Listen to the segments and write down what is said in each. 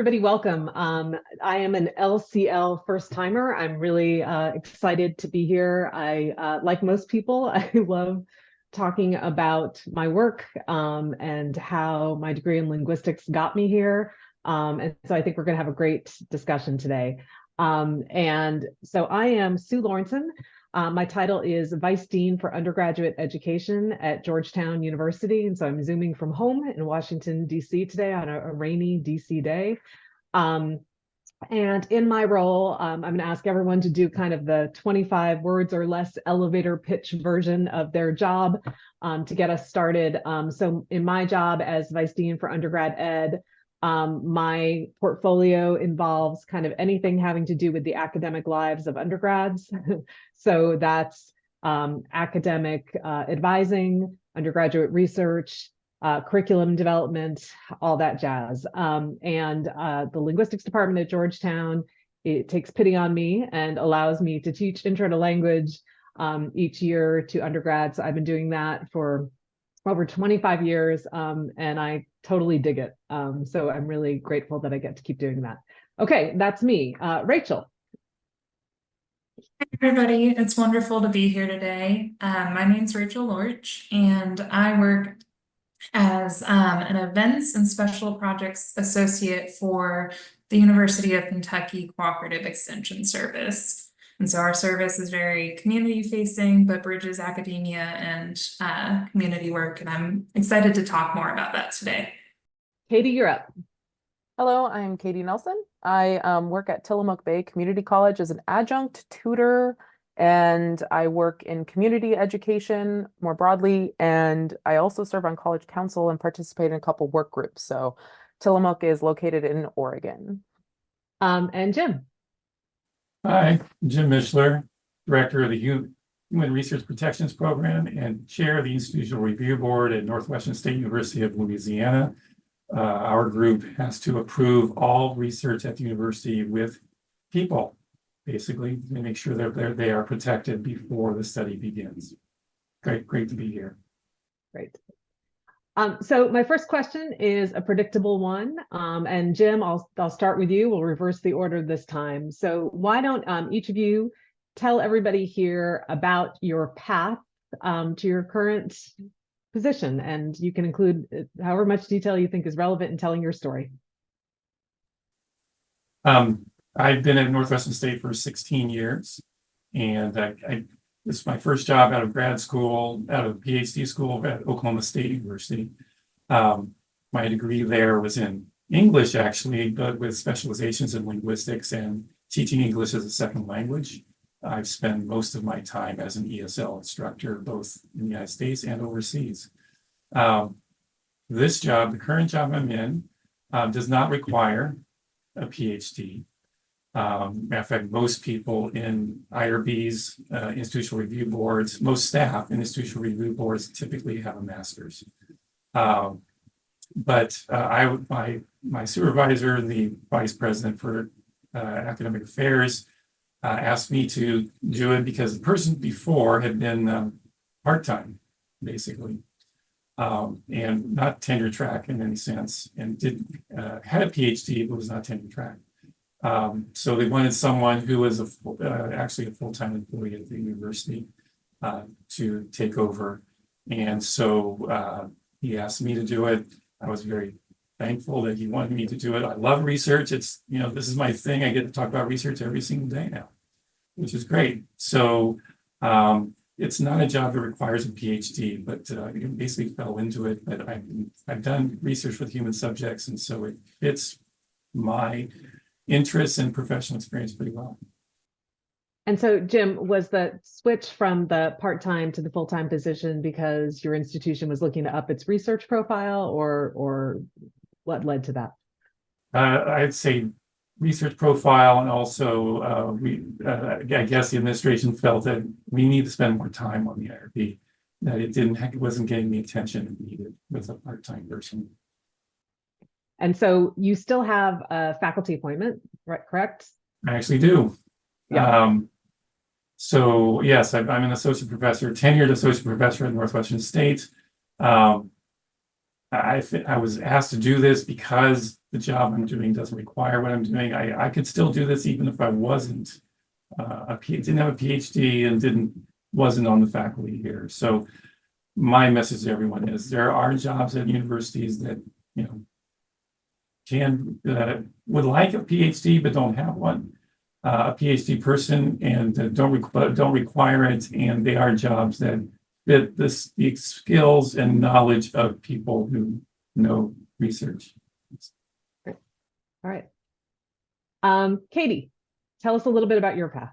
everybody, welcome. I am an LCL first timer. I'm really excited to be here. Like most people, I love talking about my work and how my degree in linguistics got me here. And so I think we're going to have a great discussion today. And so I am Sue Lorenson. My title is Vice Dean for Undergraduate Education at Georgetown University. And so I'm Zooming from home in Washington, D.C. today on a rainy D.C. day. And in my role, I'm going to ask everyone to do kind of the 25 words or less elevator pitch version of their job to get us started. So in my job as Vice Dean for Undergrad Ed, my portfolio involves kind of anything having to do with the academic lives of undergrads. So that's academic advising, undergraduate research, curriculum development, all that jazz. And the linguistics department at Georgetown, it takes pity on me and allows me to teach intro to language each year to undergrads. I've been doing that for over 25 years, and I totally dig it. So I'm really grateful that I get to keep doing that. Okay, that's me. Rachel. Hi, everybody. It's wonderful to be here today. My name's Rachel Lorch, and I work as an Events and Special Projects Associate for the University of Kentucky Cooperative Extension Service. And so our service is very community-facing, but bridges academia and community work, and I'm excited to talk more about that today. Katie, you're up. Hello, I'm Katie Nelson. I work at Tillamook Bay Community College as an adjunct tutor, and I work in community education more broadly, and I also serve on college council and participate in a couple work groups. So Tillamook is located in Oregon. And Jim. Hi, Jim Mischler, Director of the Human Research Protections Program and Chair of the Institutional Review Board at Northwestern State University of Louisiana. Our group has to approve all research at the university with people, basically, to make sure that they are protected before the study begins. Great to be here. Great. So my first question is a predictable one. And Jim, I'll start with you. We'll reverse the order this time. So why don't each of you tell everybody here about your path to your current position, and you can include however much detail you think is relevant in telling your story. I've been at Northwestern State for 16 years, and this is my first job out of grad school, out of PhD school at Oklahoma State University. My degree there was in English, actually, but with specializations in linguistics and teaching English as a second language. I've spent most of my time as an ESL instructor, both in the United States and overseas. This job, the current job I'm in, does not require a PhD. Matter of fact, most people in IRBs, institutional review boards, most staff in institutional review boards typically have a master's. But my supervisor, the vice president for academic affairs, asked me to do it because the person before had been part-time, basically, and not tenure-track in any sense, and had a PhD, but was not tenure-track. So they wanted someone who was actually a full-time employee at the university to take over. And so he asked me to do it. I was very thankful that he wanted me to do it. I love research. This is my thing. I get to talk about research every single day now, which is great. So it's not a job that requires a PhD, but I basically fell into it. But I've done research with human subjects, and so it fits my interests and professional experience pretty well. And so, Jim, was the switch from the part-time to the full-time position because your institution was looking to up its research profile, or what led to that? I'd say research profile, and also I guess the administration felt that we need to spend more time on the IRB, that it wasn't getting the attention it needed with a part-time person. And so you still have a faculty appointment, right? Correct? I actually do. Yeah. So yes, I'm an associate professor, tenured associate professor at Northwestern State. I was asked to do this because the job I'm doing doesn't require what I'm doing. I could still do this even if I wasn't didn't have a PhD and wasn't on the faculty here. So my message to everyone is there are jobs at universities that, you know, would like a PhD but don't have one. A PhD person and don't require it, and they are jobs that fit the skills and knowledge of people who know research. All right. Katie, tell us a little bit about your path.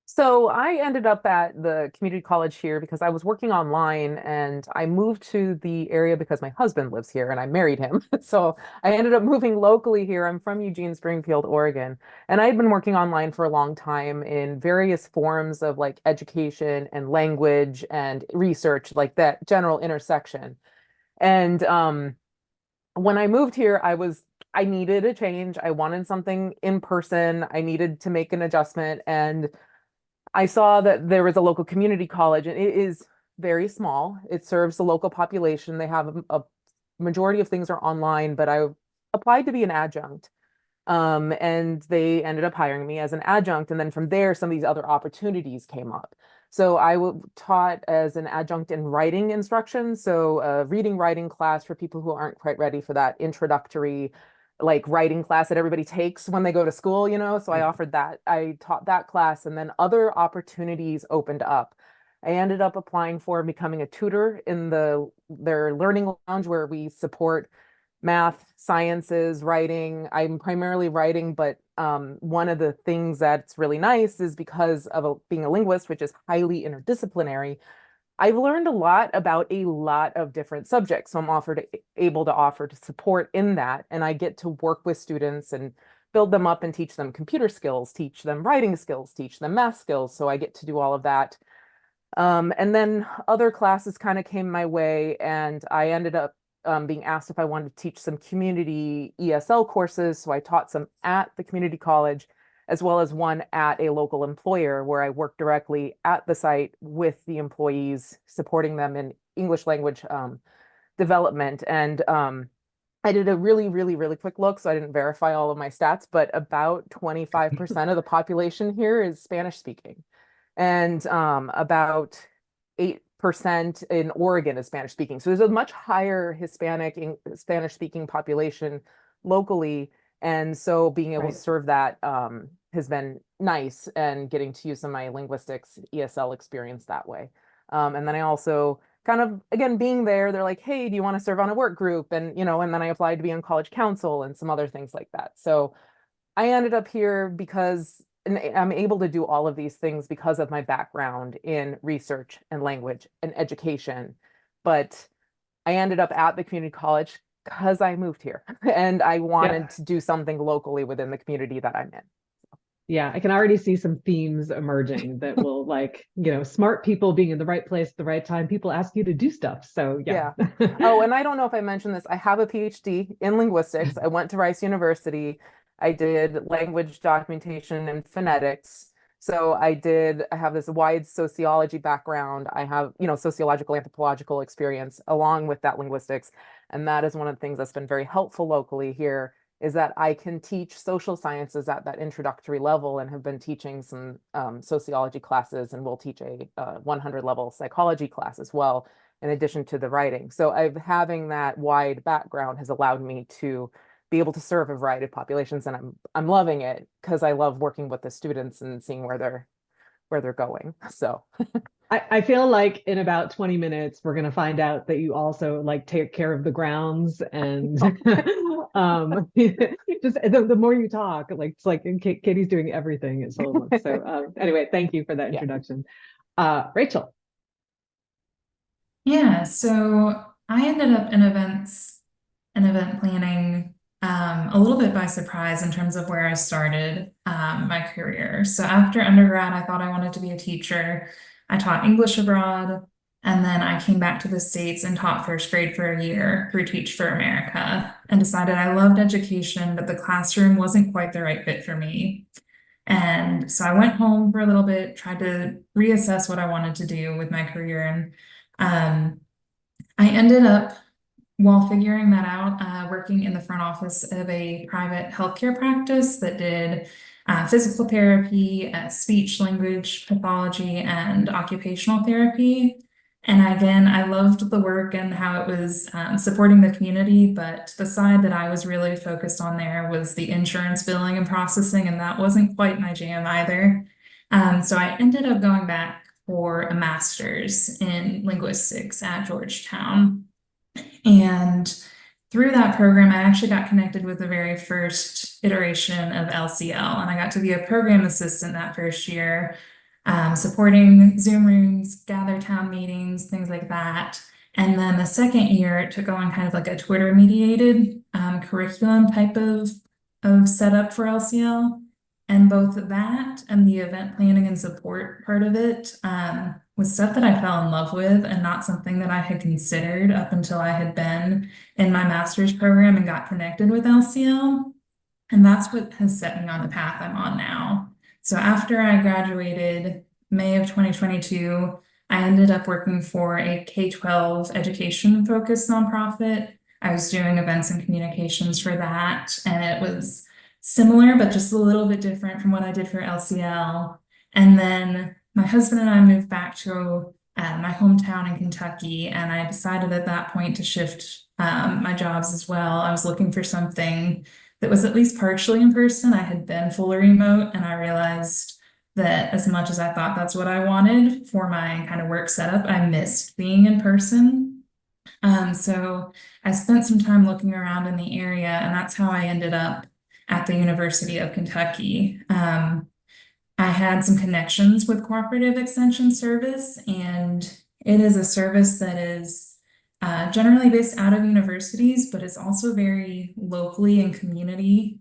So I ended up at the community college here because I was working online, and I moved to the area because my husband lives here and I married him. So I ended up moving locally here. I'm from Eugene, Springfield, Oregon, and I had been working online for a long time in various forms of like education and language and research, like that general intersection. And when I moved here, I needed a change. I wanted something in person. I needed to make an adjustment, and I saw that there was a local community college, and it is very small. It serves the local population. They have a majority of things are online, but I applied to be an adjunct. And they ended up hiring me as an adjunct. And then from there, some of these other opportunities came up. So I taught as an adjunct in writing instruction. So a reading writing class for people who aren't quite ready for that introductory like writing class that everybody takes when they go to school, you know. So I offered that. I taught that class, and then other opportunities opened up. I ended up applying for becoming a tutor in their learning lounge where we support math, sciences, writing. I'm primarily writing, but one of the things that's really nice is because of being a linguist, which is highly interdisciplinary, I've learned a lot about a lot of different subjects. So I'm able to offer to support in that. And I get to work with students and build them up and teach them computer skills, teach them writing skills, teach them math skills. So I get to do all of that. And then other classes kind of came my way, and I ended up being asked if I wanted to teach some community ESL courses. So I taught some at the community college, as well as one at a local employer where I worked directly at the site with the employees, supporting them in English language development. And I did a really, really, really quick look, so I didn't verify all of my stats, but about 25% of the population here is Spanish speaking. And about 8% in Oregon is Spanish speaking. So there's a much higher Hispanic Spanish speaking population locally. And so being able to serve that has been nice, and getting to use some of my linguistics ESL experience that way. And then I also kind of, again, being there, they're like, hey, do you want to serve on a work group? And, you know, and then I applied to be on college council and some other things like that. So I ended up here because I'm able to do all of these things because of my background in research and language and education. But I ended up at the community college because I moved here and I wanted to do something locally within the community that I'm in. Yeah, I can already see some themes emerging that will, like, you know, smart people being in the right place at the right time. People ask you to do stuff. So yeah. Oh, and I don't know if I mentioned this. I have a PhD in linguistics. I went to Rice University. I did language documentation and phonetics. So I have this wide sociology background. I have, you know, sociological, anthropological experience along with that linguistics. And that is one of the things that's been very helpful locally here, is that I can teach social sciences at that introductory level, and have been teaching some sociology classes, and will teach a 100 level psychology class as well, in addition to the writing. So having that wide background has allowed me to be able to serve a variety of populations, and I'm loving it because I love working with the students and seeing where they're going. So I feel like in about 20 minutes, we're going to find out that you also like take care of the grounds, and just the more you talk, like it's like Katie's doing everything at Tillamook. So anyway, thank you for that introduction. Rachel. Yeah, so I ended up in events and event planning a little bit by surprise in terms of where I started my career. So after undergrad, I thought I wanted to be a teacher. I taught English abroad, and then I came back to the States and taught first grade for a year through Teach for America, and decided I loved education, but the classroom wasn't quite the right fit for me. And so I went home for a little bit, tried to reassess what I wanted to do with my career, and I ended up while figuring that out, working in the front office of a private healthcare practice that did physical therapy, speech language pathology, and occupational therapy. And again, I loved the work and how it was supporting the community, but the side that I was really focused on there was the insurance billing and processing, and that wasn't quite my jam either. So I ended up going back for a master's in linguistics at Georgetown. And through that program, I actually got connected with the very first iteration of LCL, and I got to be a program assistant that first year, supporting Zoom rooms, gather town meetings, things like that. And then the second year, it took on kind of like a Twitter mediated curriculum type of setup for LCL. And both that and the event planning and support part of it was stuff that I fell in love with and not something that I had considered up until I had been in my master's program and got connected with LCL. And that's what has set me on the path I'm on now. So after I graduated May of 2022, I ended up working for a K-12 education focused nonprofit. I was doing events and communications for that, and it was similar, but just a little bit different from what I did for LCL. And then my husband and I moved back to my hometown in Kentucky, and I decided at that point to shift my jobs as well. I was looking for something that was at least partially in person. I had been fully remote, and I realized that as much as I thought that's what I wanted for my kind of work setup, I missed being in person. So I spent some time looking around in the area, and that's how I ended up at the University of Kentucky. I had some connections with Cooperative Extension Service, and it is a service that is generally based out of universities, but it's also very locally and community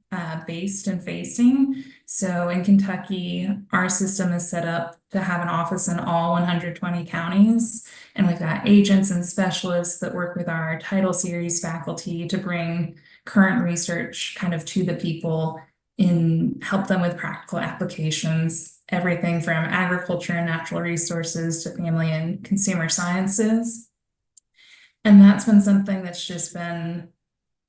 based and facing. So in Kentucky, our system is set up to have an office in all 120 counties. And we've got agents and specialists that work with our title series faculty to bring current research kind of to the people and help them with practical applications, everything from agriculture and natural resources to family and consumer sciences. And that's been something that's just been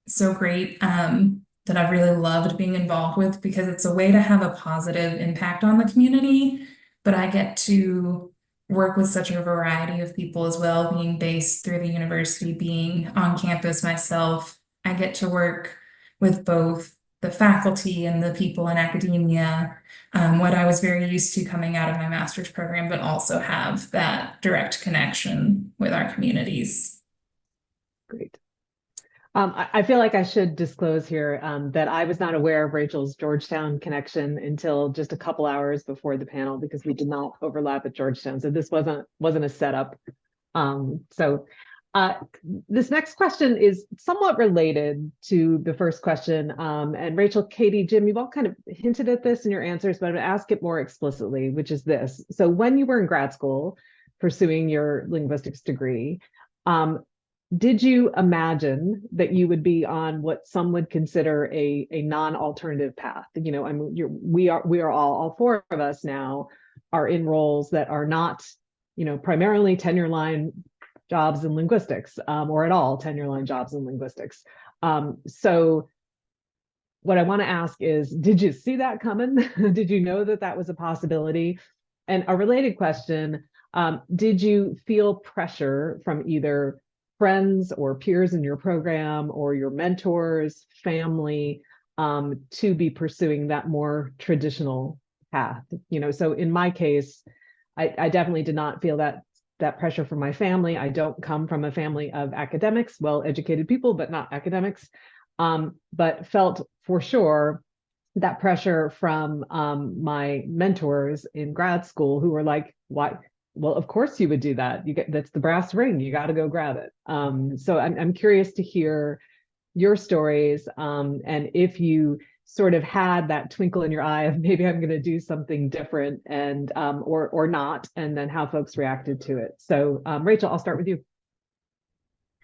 so great that I've really loved being involved with, because it's a way to have a positive impact on the community, but I get to work with such a variety of people as well, being based through the university, being on campus myself. I get to work with both the faculty and the people in academia, what I was very used to coming out of my master's program, but also have that direct connection with our communities. Great. I feel like I should disclose here that I was not aware of Rachel's Georgetown connection until just a couple hours before the panel, because we did not overlap at Georgetown. So this wasn't a setup. This next question is somewhat related to the first question. And Rachel, Katie, Jim, you've all kind of hinted at this in your answers, but I'm going to ask it more explicitly, which is this. So when you were in grad school pursuing your linguistics degree, did you imagine that you would be on what some would consider a non-alternative path? You know, I mean, we are all four of us now are in roles that are not, you know, primarily tenure line jobs in linguistics, or at all tenure line jobs in linguistics. So what I want to ask is, did you see that coming? Did you know that that was a possibility? And a related question, did you feel pressure from either friends or peers in your program or your mentors, family, to be pursuing that more traditional path? You know, so in my case, I definitely did not feel that pressure from my family. I don't come from a family of academics, well-educated people, but not academics, but felt for sure that pressure from my mentors in grad school, who were like, why? Well, of course you would do that. That's the brass ring. You got to go grab it. So I'm curious to hear your stories, and if you sort of had that twinkle in your eye of maybe I'm going to do something different, and or not, and then how folks reacted to it. So Rachel, I'll start with you.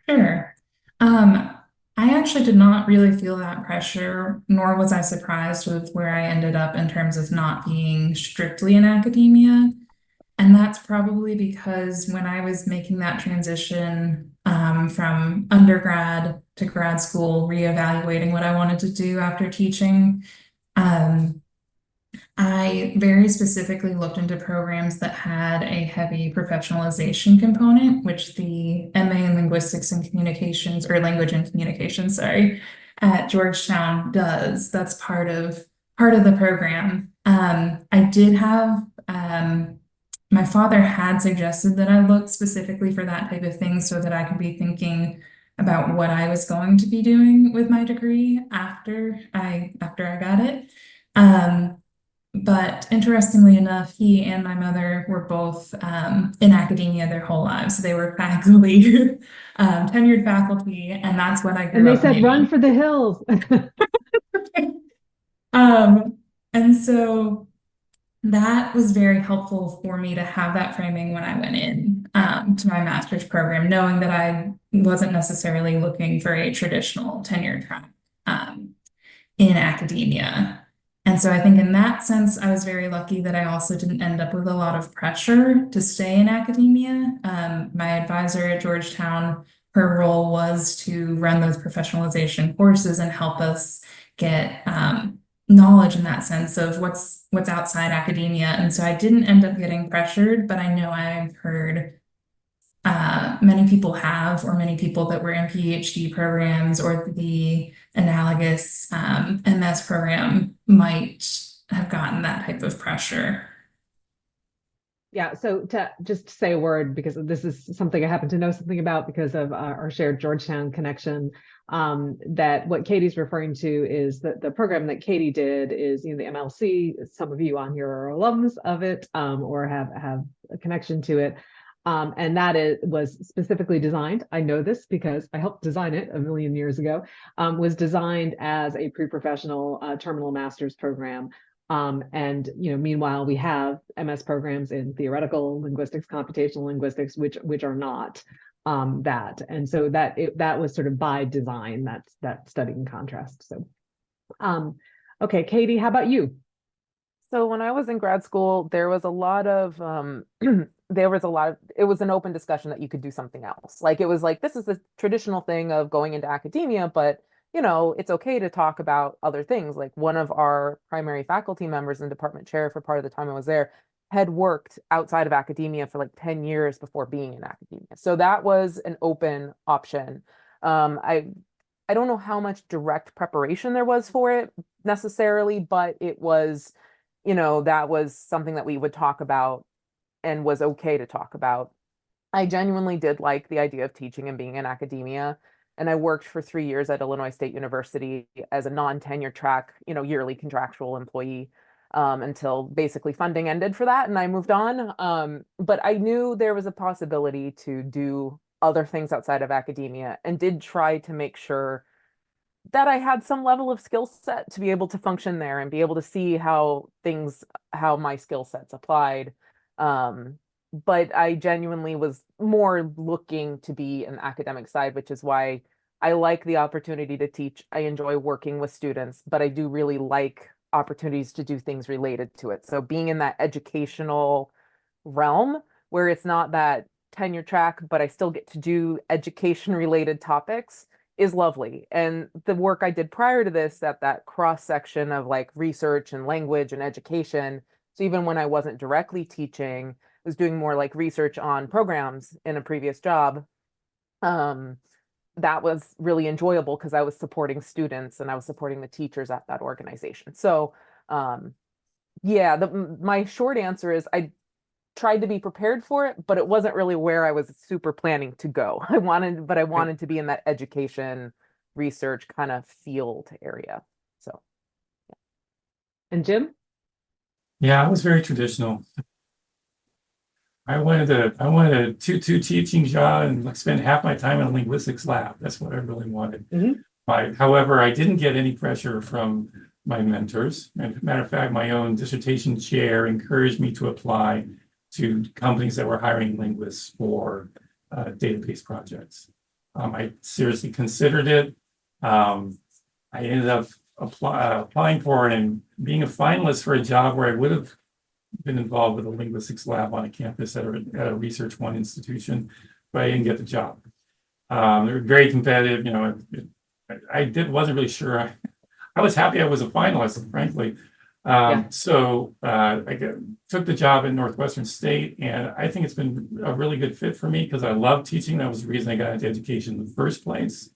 Sure. I actually did not really feel that pressure, nor was I surprised with where I ended up in terms of not being strictly in academia. And that's probably because when I was making that transition from undergrad to grad school, reevaluating what I wanted to do after teaching, I very specifically looked into programs that had a heavy professionalization component, which the MA in Linguistics and Communications, or Language and Communications, sorry, at Georgetown does. That's part of the program. I did have my father had suggested that I look specifically for that type of thing so that I could be thinking about what I was going to be doing with my degree after I got it. But interestingly enough, he and my mother were both in academia their whole lives. So they were faculty, tenured faculty, and that's what I grew And they up said, run doing. for the hills. And so that was very helpful for me to have that framing when I went in to my master's program, knowing that I wasn't necessarily looking for a traditional tenure track in academia. And so I think in that sense, I was very lucky that I also didn't end up with a lot of pressure to stay in academia. My advisor at Georgetown, her role was to run those professionalization courses and help us get knowledge in that sense of what's outside academia. And so I didn't end up getting pressured, but I know I've heard many people have, or many people that were in PhD programs or the analogous MS program might have gotten that type of pressure. Yeah, so to just say a word, because this is something I happen to know something about because of our shared Georgetown connection, that what Katie's referring to is that the program that Katie did is, the MLC. Some of you on here are alums of it, or have a connection to it. And that was specifically designed, I know this because I helped design it a million years ago, was designed as a pre-professional terminal master's program. And meanwhile, we have MS programs in theoretical linguistics, computational linguistics, which are not that. And so that was sort of by design, that study in contrast. So, okay, Katie, how about you? So when I was in grad school, there was a lot of it was an open discussion that you could do something else. Like it was like, this is the traditional thing of going into academia, but it's okay to talk about other things. Like one of our primary faculty members and department chair for part of the time I was there had worked outside of academia for like 10 years before being in academia. So that was an open option. I don't know how much direct preparation there was for it necessarily, but it was, that was something that we would talk about and was okay to talk about. I genuinely did like the idea of teaching and being in academia. And I worked for 3 years at Illinois State University as a non-tenure track, yearly contractual employee until basically funding ended for that and I moved on. But I knew there was a possibility to do other things outside of academia and did try to make sure that I had some level of skill set to be able to function there and be able to see how my skill sets applied. But I genuinely was more looking to be an academic side, which is why I like the opportunity to teach. I enjoy working with students, but I do really like opportunities to do things related to it. So being in that educational realm where it's not that tenure track, but I still get to do education related topics is lovely. And the work I did prior to this, at that cross section of like research and language and education. So even when I wasn't directly teaching, I was doing more like research on programs in a previous job. That was really enjoyable because I was supporting students and I was supporting the teachers at that organization. So yeah, my short answer is I tried to be prepared for it, but it wasn't really where I was super planning to go. I wanted to be in that education research kind of field area. So. And Jim? Yeah, I was very traditional. I wanted a 2-2 teaching job and spend half my time in a linguistics lab. That's what I really wanted. However, I didn't get any pressure from my mentors. As a matter of fact, my own dissertation chair encouraged me to apply to companies that were hiring linguists for database projects. I seriously considered it. I ended up applying for it and being a finalist for a job where I would have been involved with a linguistics lab on a campus at a Research One institution, but I didn't get the job. They were very competitive. You know, wasn't really sure. I was happy I was a finalist, frankly. So took the job at Northwestern State, and I think it's been a really good fit for me because I love teaching. That was the reason I got into education in the first place.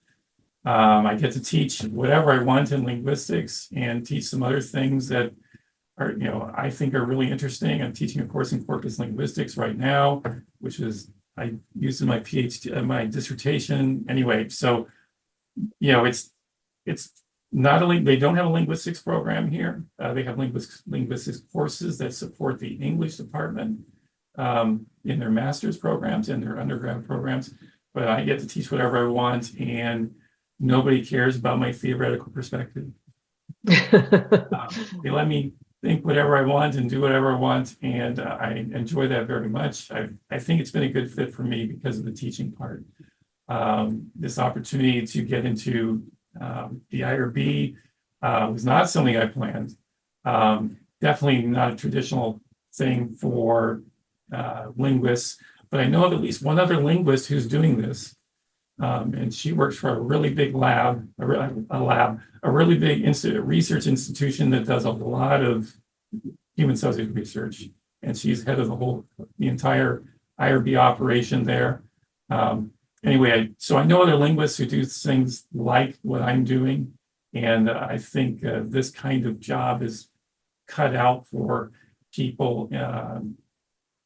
I get to teach whatever I want in linguistics and teach some other things that are, you know, I think are really interesting. I'm teaching a course in corpus linguistics right now, which is I used in my PhD, my dissertation. Anyway, so you know, it's not only they don't have a linguistics program here. They have linguistics courses that support the English department in their master's programs and their undergrad programs. But I get to teach whatever I want, and nobody cares about my theoretical perspective. They let me think whatever I want and do whatever I want, and I enjoy that very much. I think it's been a good fit for me because of the teaching part. This opportunity to get into the IRB was not something I planned. Definitely not a traditional thing for linguists, but I know of at least one other linguist who's doing this. And she works for a really big lab, a really big research institution that does a lot of human subject research. And she's head of the entire IRB operation there. Anyway, so I know other linguists who do things like what I'm doing. And I think this kind of job is cut out for people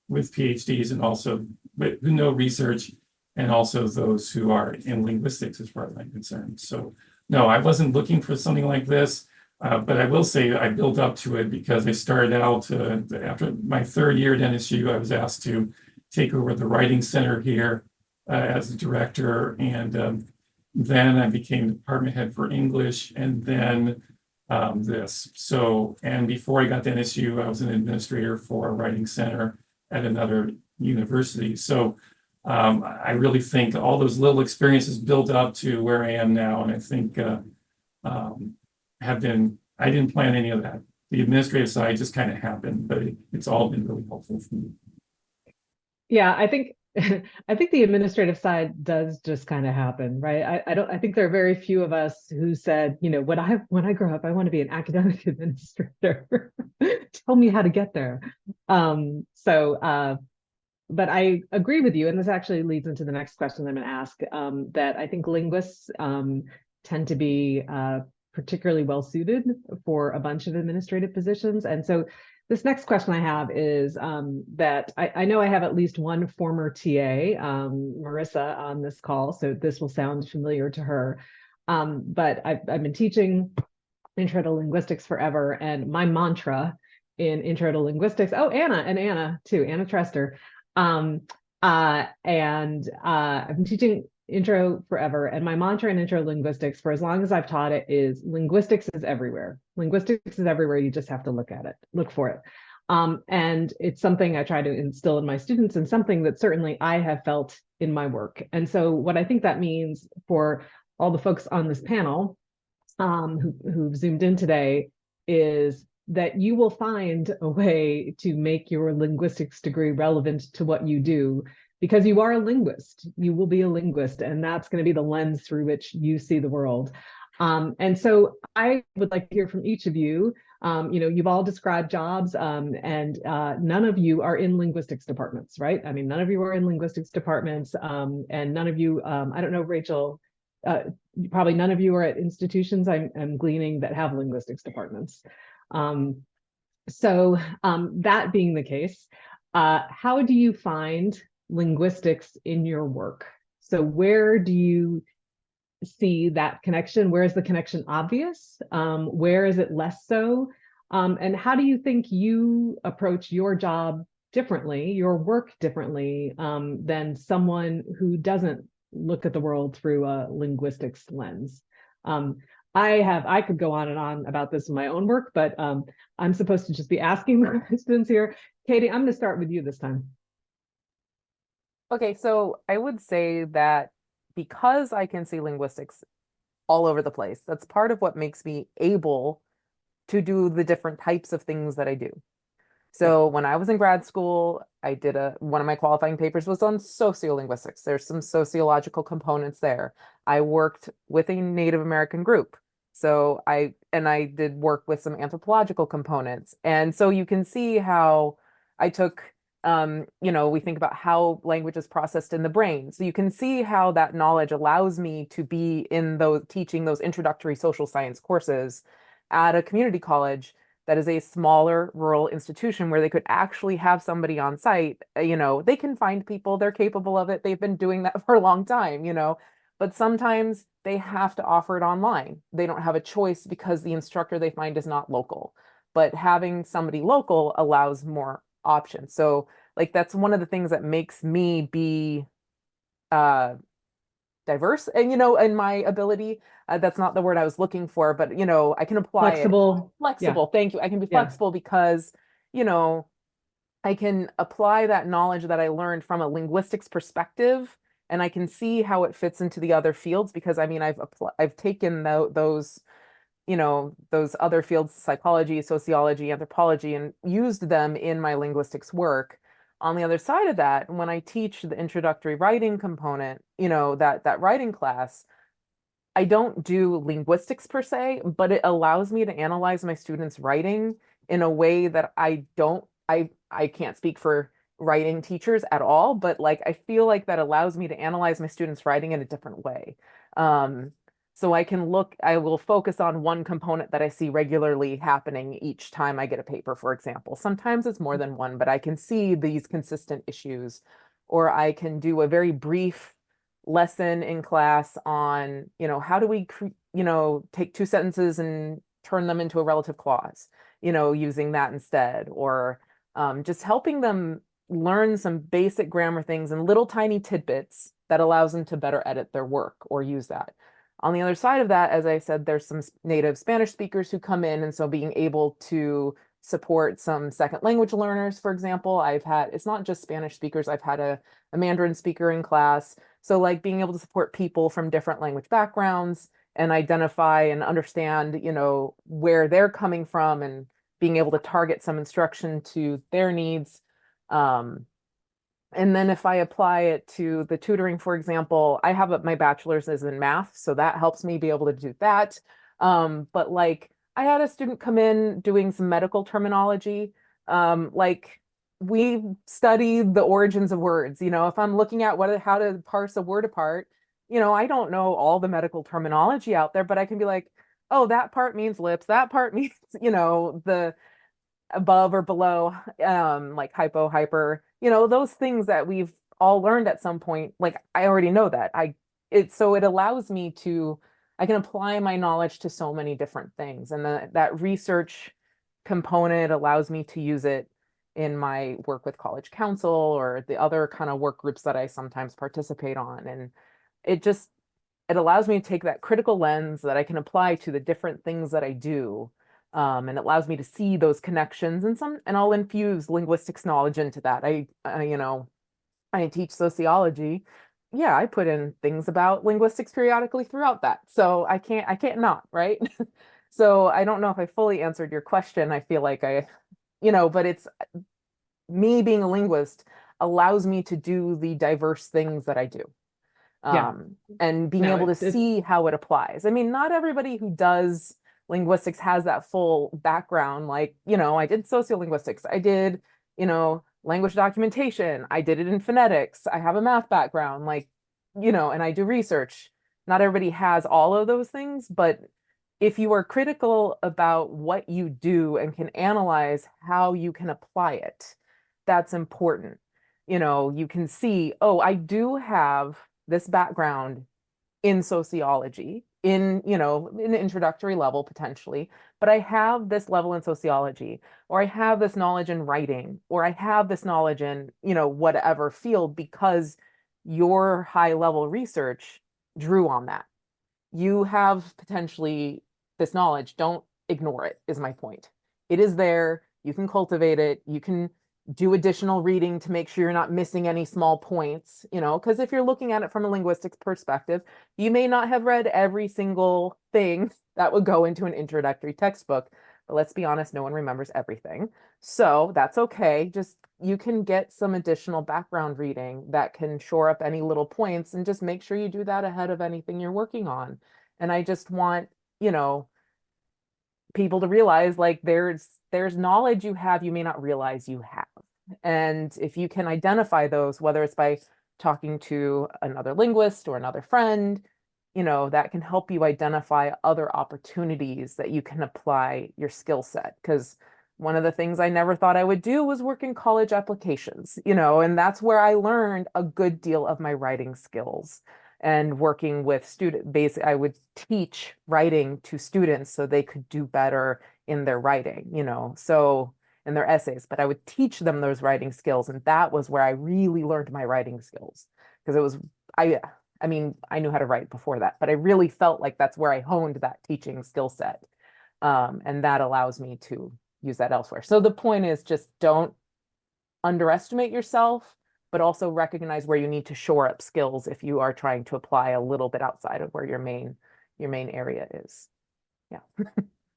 with PhDs and also who know research, and also those who are in linguistics, as far as I'm concerned. So no, I wasn't looking for something like this, but I will say I built up to it because I started out after my third year at NSU, I was asked to take over the writing center here as the director, and then I became department head for English, and then this. So, and before I got to NSU, I was an administrator for a writing center at another university. So I really think all those little experiences built up to where I am now. And I think I didn't plan any of that. The administrative side just kind of happened, but it's all been really helpful for me. Yeah, I think the administrative side does just kind of happen, right? I think there are very few of us who said, you know, when I grow up, I want to be an academic administrator. Tell me how to get there. But I agree with you, and this actually leads into the next question I'm going to ask, that I think linguists tend to be particularly well suited for a bunch of administrative positions. And so this next question I have is that I know I have at least one former TA, Marissa, on this call, so this will sound familiar to her. But I've been teaching Intro to Linguistics forever, and my mantra in Intro to Linguistics, Anna too, Anna Trester. I've been teaching intro forever, and my mantra in intro linguistics for as long as I've taught it is linguistics is everywhere. Linguistics is everywhere. You just have to look for it. And it's something I try to instill in my students, and something that certainly I have felt in my work. And so what I think that means for all the folks on this panel who've zoomed in today is that you will find a way to make your linguistics degree relevant to what you do, because you are a linguist. You will be a linguist, and that's going to be the lens through which you see the world. And so I would like to hear from each of you. You know, you've all described jobs, and none of you are in linguistics departments, right? I mean, none of you are in linguistics departments, and none of you, I don't know, Rachel, probably none of you are at institutions I'm gleaning that have linguistics departments. That being the case, how do you find linguistics in your work? So where do you see that connection? Where is the connection obvious? Where is it less so? And how do you think you approach your job differently, your work differently, than someone who doesn't look at the world through a linguistics lens? I could go on and on about this in my own work, but I'm supposed to just be asking questions here. Katie, I'm going to start with you this time. Okay, so I would say that because I can see linguistics all over the place, that's part of what makes me able to do the different types of things that I do. So when I was in grad school, I did one of my qualifying papers was on sociolinguistics. There's some sociological components there. I worked with a Native American group. So I did work with some anthropological components. And so you can see how I took we think about how language is processed in the brain. So you can see how that knowledge allows me to be in those teaching those introductory social science courses at a community college that is a smaller rural institution where they could actually have somebody on site. They can find people, they're capable of it. They've been doing that for a long time, but sometimes they have to offer it online. They don't have a choice because the instructor they find is not local. But having somebody local allows more options. So like that's one of the things that makes me be diverse and in my ability. That's not the word I was looking for, but I can apply Flexible. it. Flexible. Yeah. Thank you. I can be Yeah. flexible because I can apply that knowledge that I learned from a linguistics perspective, and I can see how it fits into the other fields because I've taken those those other fields, psychology, sociology, anthropology, and used them in my linguistics work. On the other side of that, when I teach the introductory writing component, that writing class, I don't do linguistics per se, but it allows me to analyze my students' writing in a way that I can't speak for writing teachers at all, but like I feel like that allows me to analyze my students' writing in a different way. So I will focus on one component that I see regularly happening each time I get a paper, for example. Sometimes it's more than one, but I can see these consistent issues, or I can do a very brief lesson in class on, how do we, take two sentences and turn them into a relative clause, using that instead, or just helping them learn some basic grammar things and little tiny tidbits that allows them to better edit their work or use that. On the other side of that, as I said, there's some native Spanish speakers who come in, and so being able to support some second language learners, for example, it's not just Spanish speakers, I've had a Mandarin speaker in class. So like being able to support people from different language backgrounds and identify and understand, where they're coming from and being able to target some instruction to their needs. And then if I apply it to the tutoring, for example, I have my bachelor's is in math, so that helps me be able to do that. But like I had a student come in doing some medical terminology. Like we studied the origins of words. If I'm looking at how to parse a word apart, I don't know all the medical terminology out there, but I can be like, oh, that part means lips, that part means, the above or below, like hypo, hyper, those things that we've all learned at some point. Like I already know that. So it allows me I can apply my knowledge to so many different things. And that research component allows me to use it in my work with college council or the other kind of work groups that I sometimes participate on. And it allows me to take that critical lens that I can apply to the different things that I do. And it allows me to see those connections and I'll infuse linguistics knowledge into that. I teach sociology. Yeah, I put in things about linguistics periodically throughout that. So I can't not, right? So I don't know if I fully answered your question. I feel like but it's me being a linguist allows me to do the diverse things that I do. Yeah. And being able to see how it applies. I mean, not everybody who does linguistics has that full background. Like, I did sociolinguistics. I did, language documentation. I did it in phonetics. I have a math background, like, and I do research. Not everybody has all of those things, but if you are critical about what you do and can analyze how you can apply it, that's important. You can see, oh, I do have this background in sociology, in an introductory level potentially, but I have this level in sociology, or I have this knowledge in writing, or I have this knowledge in, whatever field because your high level research drew on that. You have potentially this knowledge. Don't ignore it, is my point. It is there. You can cultivate it. You can do additional reading to make sure you're not missing any small points, because if you're looking at it from a linguistics perspective, you may not have read every single thing that would go into an introductory textbook. but let's be honest, no one remembers everything. So that's okay. Just you can get some additional background reading that can shore up any little points, and just make sure you do that ahead of anything you're working on. And I just want, people to realize, like, there's knowledge you have you may not realize you have. And if you can identify those, whether it's by talking to another linguist or another friend, that can help you identify other opportunities that you can apply your skill set. Because one of the things I never thought I would do was work in college applications, and that's where I learned a good deal of my writing skills. And working with basically, I would teach writing to students so they could do better in their writing, so in their essays, but I would teach them those writing skills. And that was where I really learned my writing skills, because it was, I mean, I knew how to write before that, but I really felt like that's where I honed that teaching skill set. And that allows me to use that elsewhere. So the point is, just don't underestimate yourself, but also recognize where you need to shore up skills if you are trying to apply a little bit outside of where your main area is. Yeah.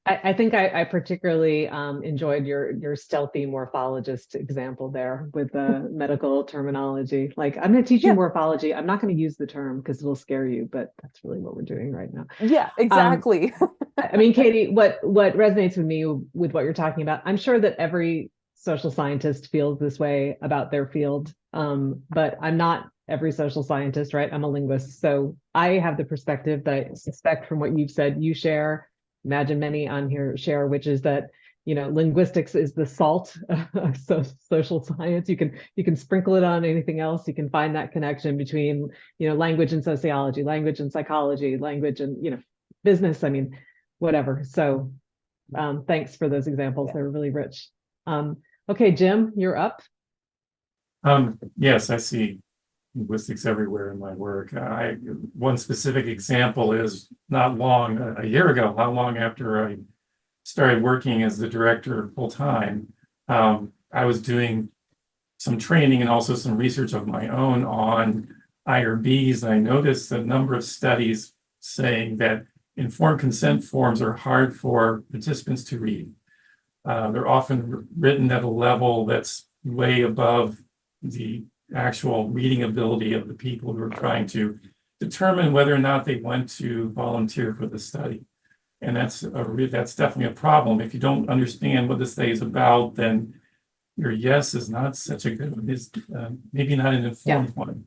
I think I particularly enjoyed your stealthy morphologist example there with the medical terminology. Like, I'm going to teach you morphology. I'm not going to use the term because it'll scare you, but that's really what we're doing right now. Yeah, exactly. I mean, Katie, what resonates with me with what you're talking about, I'm sure that every social scientist feels this way about their field, but I'm not every social scientist, right? I'm a linguist. So I have the perspective that I suspect from what you've said, you share, imagine many on here share, which is that, linguistics is the salt of social science. You can sprinkle it on anything else. You can find that connection between, language and sociology, language and psychology, language and, business. I mean, whatever. So thanks for those examples. They were really rich. Okay, Jim, you're up. Yes, I see linguistics everywhere in my work. One specific example is not long, a year ago, not long after I started working as the director full time, I was doing some training and also some research of my own on IRBs. I noticed a number of studies saying that informed consent forms are hard for participants to read. They're often written at a level that's way above the actual reading ability of the people who are trying to determine whether or not they want to volunteer for the study. And that's definitely a problem. If you don't understand what the study is about, then your yes is not such a good one. Maybe not an informed one.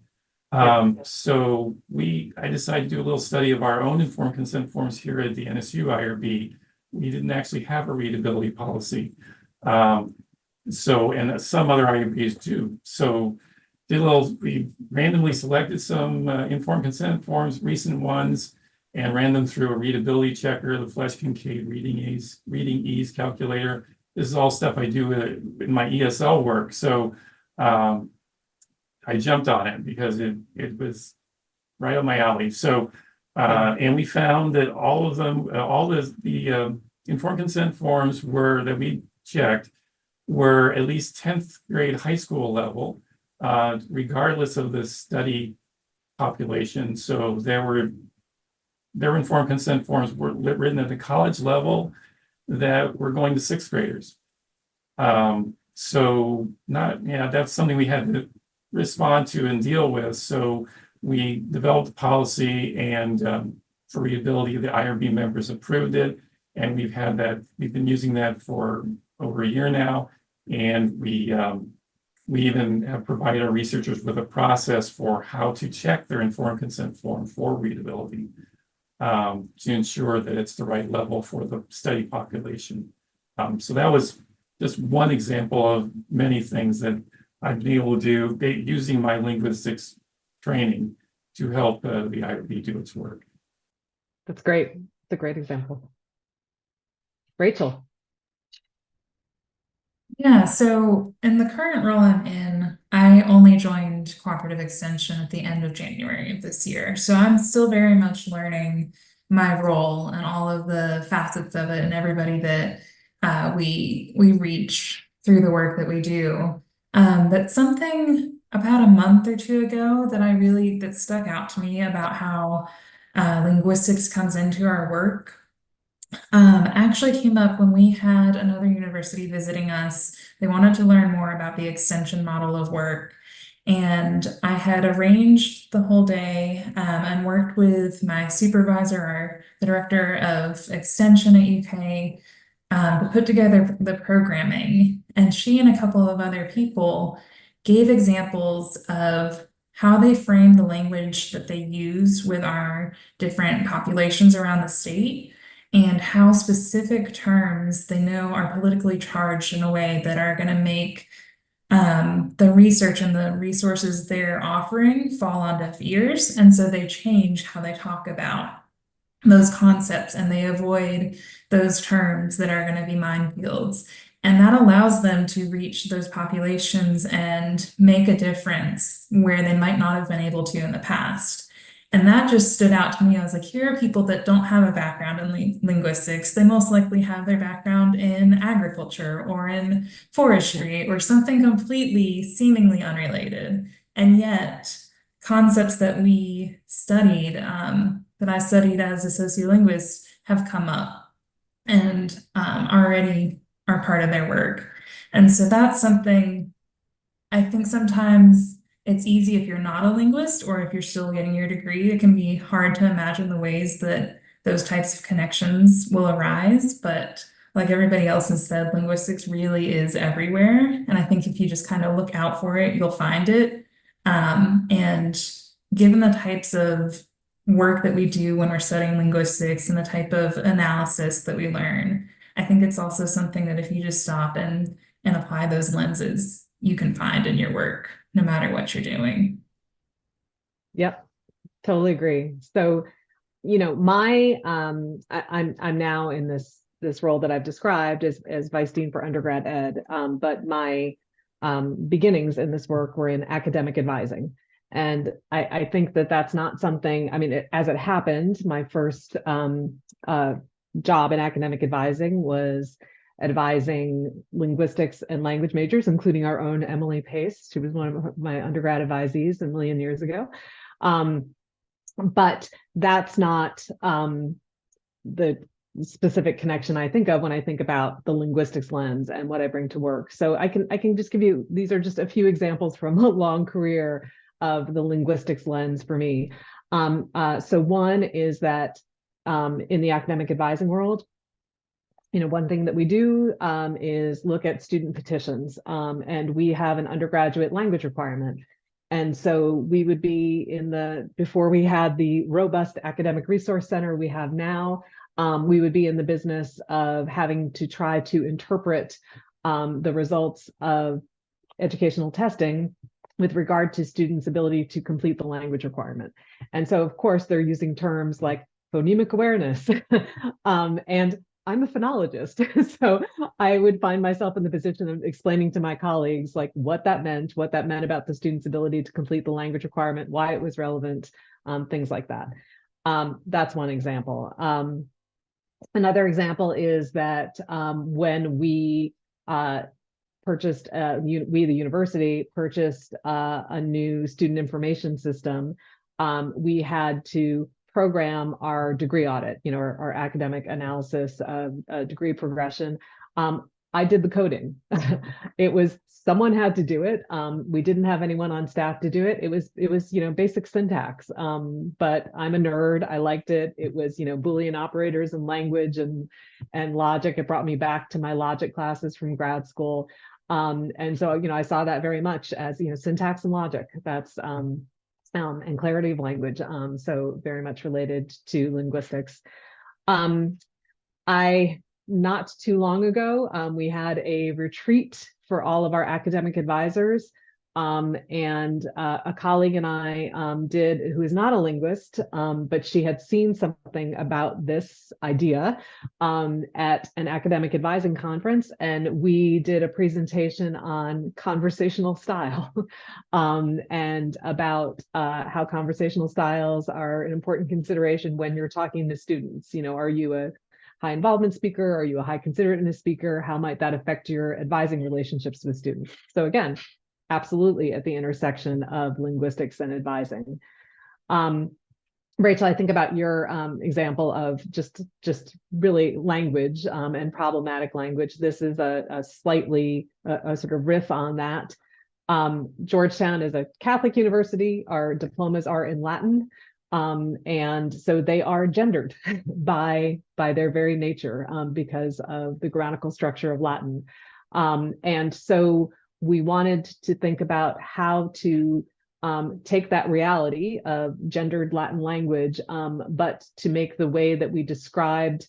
So I decided to do a little study of our own informed consent forms here at the NSU IRB. We didn't actually have a readability policy. And some other IRBs do. So we randomly selected some informed consent forms, recent ones, and ran them through a readability checker, the Flesch-Kincaid reading ease calculator. This is all stuff I do in my ESL work. So I jumped on it because it was right up my alley. So and we found that all of them, all the informed consent forms that we checked were at least 10th grade high school level, regardless of the study population. So their informed consent forms were written at the college level that were going to sixth graders. So that's something we had to respond to and deal with. So we developed a policy, and for readability, the IRB members approved it. And we've been using that for over a year now. And we even have provided our researchers with a process for how to check their informed consent form for readability, to ensure that it's the right level for the study population. So that was just one example of many things that I've been able to do using my linguistics training to help the IRB do its work. That's great. It's a great example. Rachel. Yeah, so in the current role I'm in, I only joined Cooperative Extension at the end of January of this year. So I'm still very much learning my role and all of the facets of it and everybody that we reach through the work that we do. But something about a month or two ago that stuck out to me about how linguistics comes into our work actually came up when we had another university visiting us. They wanted to learn more about the extension model of work. And I had arranged the whole day and worked with my supervisor, the director of extension at UK, to put together the programming. And she and a couple of other people gave examples of how they frame the language that they use with our different populations around the state, and how specific terms they know are politically charged in a way that are going to make the research and the resources they're offering fall on deaf ears. And so they change how they talk about those concepts, and they avoid those terms that are going to be minefields. And that allows them to reach those populations and make a difference where they might not have been able to in the past. And that just stood out to me. I was like, here are people that don't have a background in linguistics. They most likely have their background in agriculture or in forestry or something completely seemingly unrelated. And yet, concepts that we studied, that I studied as a sociolinguist, have come up and already are part of their work. And so that's something I think sometimes it's easy if you're not a linguist or if you're still getting your degree. It can be hard to imagine the ways that those types of connections will arise. But like everybody else has said, linguistics really is everywhere. And I think if you just kind of look out for it, you'll find it. And given the types of work that we do when we're studying linguistics and the type of analysis that we learn, I think it's also something that if you just stop and apply those lenses, you can find in your work, no matter what you're doing. Yep, totally agree. So, my I'm now in this role that I've described as Vice Dean for Undergrad Ed, but my beginnings in this work were in academic advising. And I think that that's not something, as it happened, my first job in academic advising was advising linguistics and language majors, including our own Emily Pace. She was one of my undergrad advisees a million years ago. But that's not the specific connection I think of when I think about the linguistics lens and what I bring to work. So I can just give you, these are just a few examples from a long career of the linguistics lens for me. So one is that in the academic advising world, one thing that we do is look at student petitions, and we have an undergraduate language requirement. And so we would be before we had the robust academic resource center we have now, we would be in the business of having to try to interpret the results of educational testing with regard to students' ability to complete the language requirement. And so, of course, they're using terms like phonemic awareness. And I'm a phonologist, so I would find myself in the position of explaining to my colleagues like what that meant about the student's ability to complete the language requirement, why it was relevant, things like that. That's one example. Another example is that when we purchased, we, the university, purchased a new student information system, we had to program our degree audit, our academic analysis of degree progression. I did the coding. It was, someone had to do it. We didn't have anyone on staff to do it. It was, basic syntax. But I'm a nerd. I liked it. It was, Boolean operators and language and logic. It brought me back to my logic classes from grad school. And so, I saw that very much as, syntax and logic. That's, and clarity of language. So very much related to linguistics. Not too long ago, we had a retreat for all of our academic advisors. And a colleague and I who is not a linguist, but she had seen something about this idea at an academic advising conference, and we did a presentation on conversational style and about how conversational styles are an important consideration when you're talking to students. Are you a high involvement speaker? Are you a high considerateness speaker? How might that affect your advising relationships with students? So again, absolutely at the intersection of linguistics and advising. Rachel, I think about your example of just really language and problematic language. This is a slightly a sort of riff on that. Georgetown is a Catholic university. Our diplomas are in Latin. And so they are gendered by their very nature because of the grammatical structure of Latin. And so we wanted to think about how to take that reality of gendered Latin language, but to make the way that we described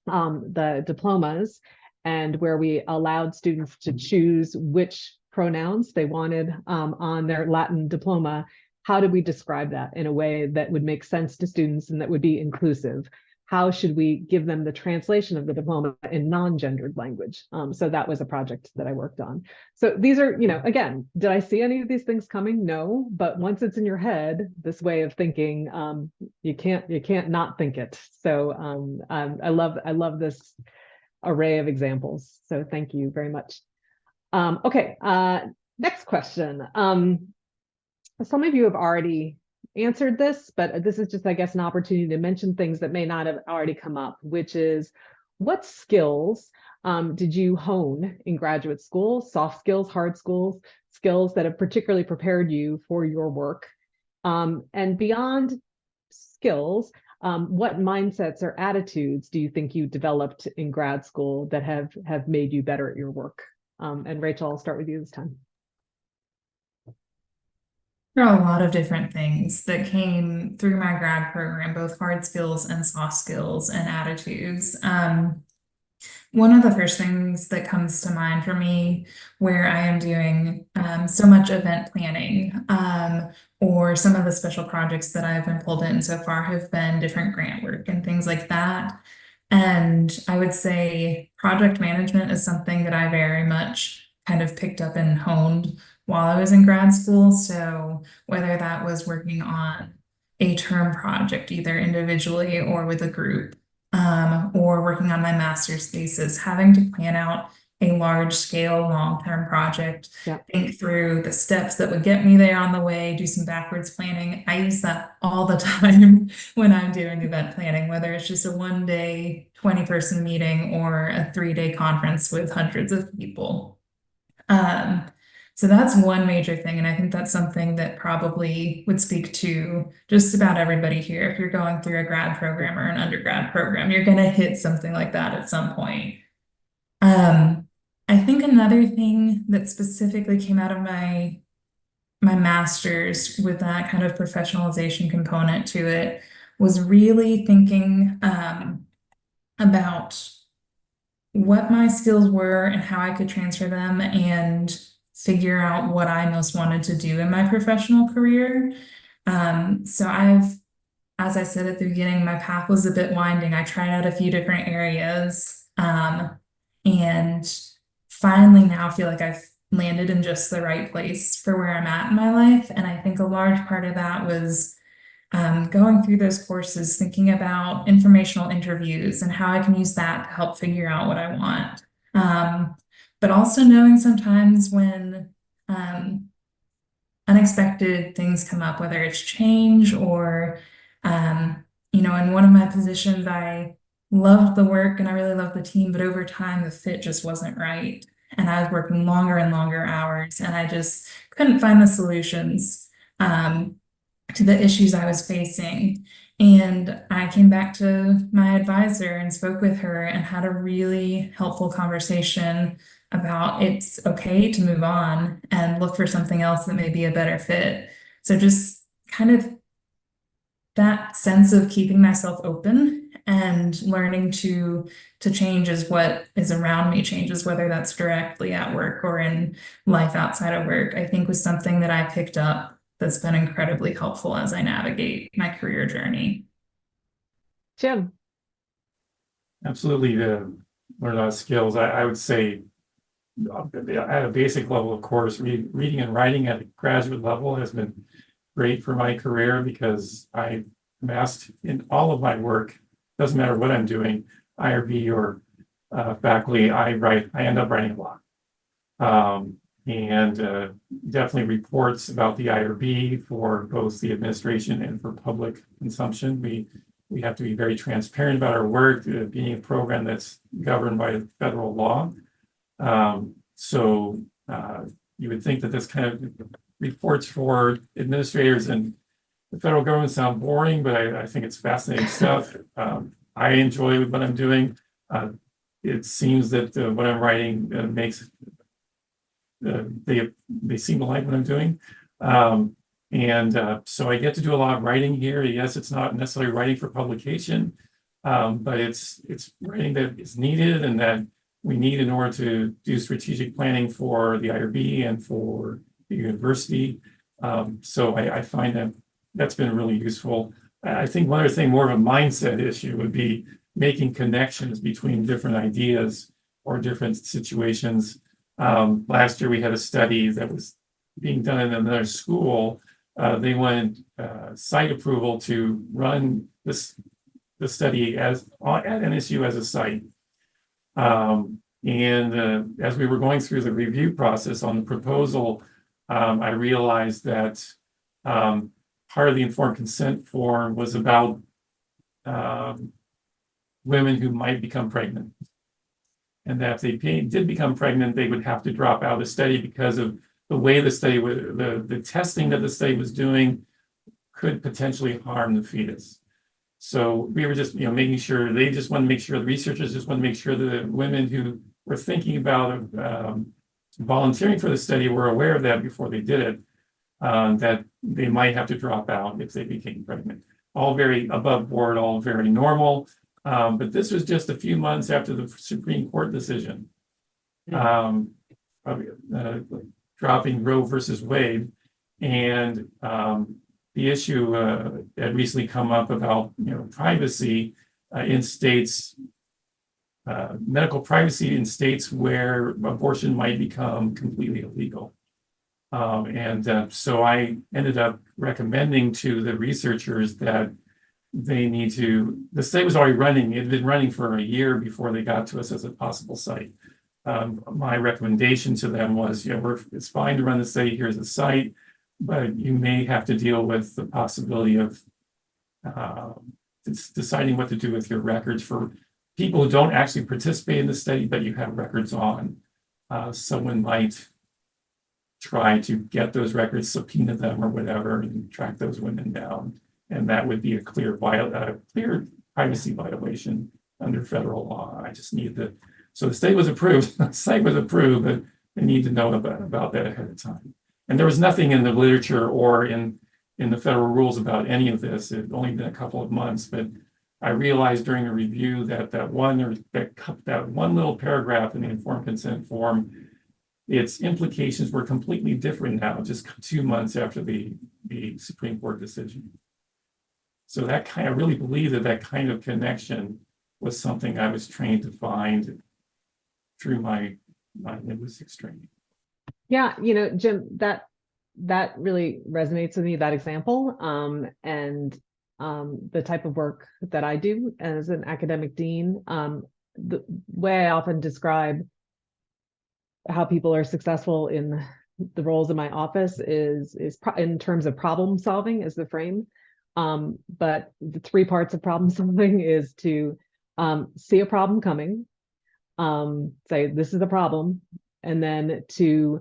the diplomas and where we allowed students to choose which pronouns they wanted on their Latin diploma. How do we describe that in a way that would make sense to students and that would be inclusive? How should we give them the translation of the diploma in non-gendered language? So that was a project that I worked on. So these are, again, did I see any of these things coming? No, but once it's in your head, this way of thinking, you can't not think it. So I love this array of examples. So thank you very much. Okay, next question. Some of you have already answered this, but this is just, I guess, an opportunity to mention things that may not have already come up, which is what skills did you hone in graduate school, soft skills, hard skills that have particularly prepared you for your work? And beyond skills, what mindsets or attitudes do you think you developed in grad school that have made you better at your work? And Rachel, I'll start with you this time. There are a lot of different things that came through my grad program, both hard skills and soft skills and attitudes. One of the first things that comes to mind for me where I am doing so much event planning or some of the special projects that I've been pulled in so far have been different grant work and things like that. And I would say project management is something that I very much kind of picked up and honed while I was in grad school. So whether that was working on a term project, either individually or with a group, or working on my master's thesis, having to plan out a large scale, long-term project, think through the steps that would get me there on the way, do some backwards planning. I use that all the time when I'm doing event planning, whether it's just a 1-day 20-person meeting or a 3-day conference with hundreds of people. So that's one major thing. And I think that's something that probably would speak to just about everybody here. If you're going through a grad program or an undergrad program, you're going to hit something like that at some point. I think another thing that specifically came out of my master's with that kind of professionalization component to it was really thinking about what my skills were and how I could transfer them and figure out what I most wanted to do in my professional career. So as I said at the beginning, my path was a bit winding. I tried out a few different areas and finally now feel like I've landed in just the right place for where I'm at in my life. And I think a large part of that was going through those courses, thinking about informational interviews and how I can use that to help figure out what I want. But also knowing sometimes when unexpected things come up, whether it's change or, in one of my positions, I loved the work and I really loved the team, but over time, the fit just wasn't right. And I was working longer and longer hours and I just couldn't find the solutions to the issues I was facing. And I came back to my advisor and spoke with her and had a really helpful conversation about it's okay to move on and look for something else that may be a better fit. So just kind of that sense of keeping myself open and learning to change as what is around me changes, whether that's directly at work or in life outside of work, I think was something that I picked up that's been incredibly helpful as I navigate my career journey. Jim. Absolutely, learn a lot of skills. I would say at a basic level, of course, reading and writing at a graduate level has been great for my career because I am asked in all of my work, doesn't matter what I'm doing, IRB or faculty, I end up writing a lot. and definitely reports about the IRB for both the administration and for public consumption. We have to be very transparent about our work, being a program that's governed by federal law. So you would think that this kind of reports for administrators and the federal government sound boring, but I think it's fascinating stuff. I enjoy what I'm doing. It seems that what I'm writing makes they seem to like what I'm doing. So I get to do a lot of writing here. Yes, it's not necessarily writing for publication, but it's writing that is needed and that we need in order to do strategic planning for the IRB and for the university. So I find that that's been really useful. I think one other thing, more of a mindset issue, would be making connections between different ideas or different situations. Last year we had a study that was being done in another school. They wanted site approval to run the study at NSU as a site. As we were going through the review process on the proposal, I realized that part of the informed consent form was about women who might become pregnant. And that if they did become pregnant, they would have to drop out of the study because of the way the study was, the testing that the study was doing could potentially harm the fetus. So we were just, making sure, they just want to make sure, the researchers just want to make sure that the women who were thinking about volunteering for the study were aware of that before they did it, that they might have to drop out if they became pregnant. All very above board, all very normal. But this was just a few months after the Supreme Court decision, dropping Roe versus Wade, and the issue had recently come up about privacy in states, medical privacy in states where abortion might become completely illegal. So I ended up recommending to the researchers that they need to, the study was already running, it had been running for a year before they got to us as a possible site. My recommendation to them was, it's fine to run the study here as a site, but you may have to deal with the possibility of deciding what to do with your records for people who don't actually participate in the study, but you have records on. Someone might try to get those records, subpoena them or whatever, and track those women down. And that would be a clear privacy violation under federal law. I just need the, so the state was approved, the site was approved, but they need to know about that ahead of time. And there was nothing in the literature or in the federal rules about any of this. It had only been a couple of months, but I realized during the review that one little paragraph in the informed consent form, its implications were completely different now, just 2 months after the Supreme Court decision. So that I really believe that kind of connection was something I was trained to find through my linguistics training. Yeah, Jim, that really resonates with me, that example, and the type of work that I do as an academic dean. The way I often describe how people are successful in the roles in my office is in terms of problem solving is the frame. But the 3 parts of problem solving is to see a problem coming, say this is a problem, and then to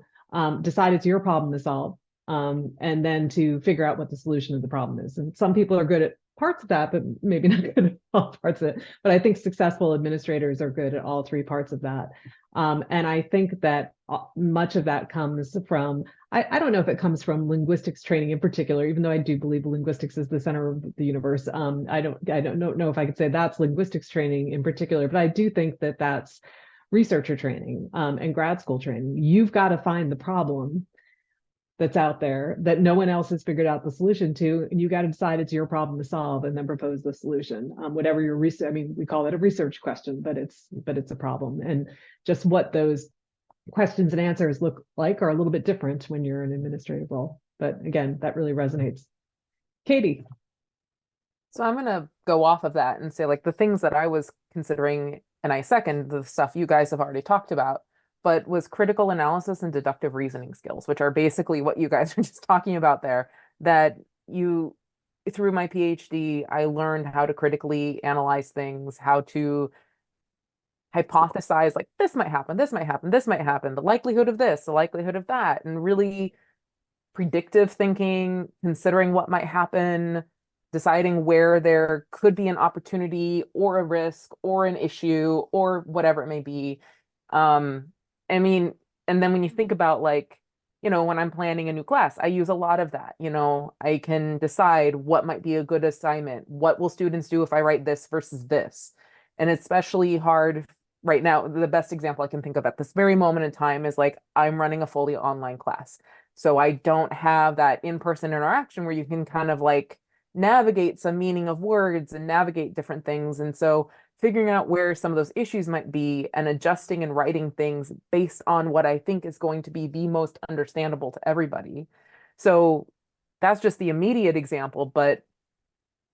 decide it's your problem to solve, and then to figure out what the solution of the problem is. And some people are good at parts of that, but maybe not good at all parts of it. But I think successful administrators are good at all 3 parts of that. And I think that much of that comes from, I don't know if it comes from linguistics training in particular, even though I do believe linguistics is the center of the universe. I don't know if I could say that's linguistics training in particular, but I do think that that's researcher training and grad school training. You've got to find the problem that's out there that no one else has figured out the solution to, and you got to decide it's your problem to solve and then propose the solution. Whatever your research, I mean, we call it a research question, but it's a problem. And just what those questions and answers look like are a little bit different when you're in an administrative role. But again, that really resonates. Katie. So I'm going to go off of that and say, like, the things that I was considering, and I second the stuff you guys have already talked about, but was critical analysis and deductive reasoning skills, which are basically what you guys are just talking about there. That you, through my PhD, I learned how to critically analyze things, how to hypothesize, like this might happen, this might happen, this might happen, the likelihood of this, the likelihood of that, and really predictive thinking, considering what might happen, deciding where there could be an opportunity or a risk or an issue or whatever it may be. I mean, and then when you think about like, when I'm planning a new class, I use a lot of that. I can decide what might be a good assignment. What will students do if I write this versus this? And especially hard right now. The best example I can think of at this very moment in time is like, I'm running a fully online class. So I don't have that in-person interaction where you can kind of like navigate some meaning of words and navigate different things. And so figuring out where some of those issues might be and adjusting and writing things based on what I think is going to be the most understandable to everybody. So that's just the immediate example. But,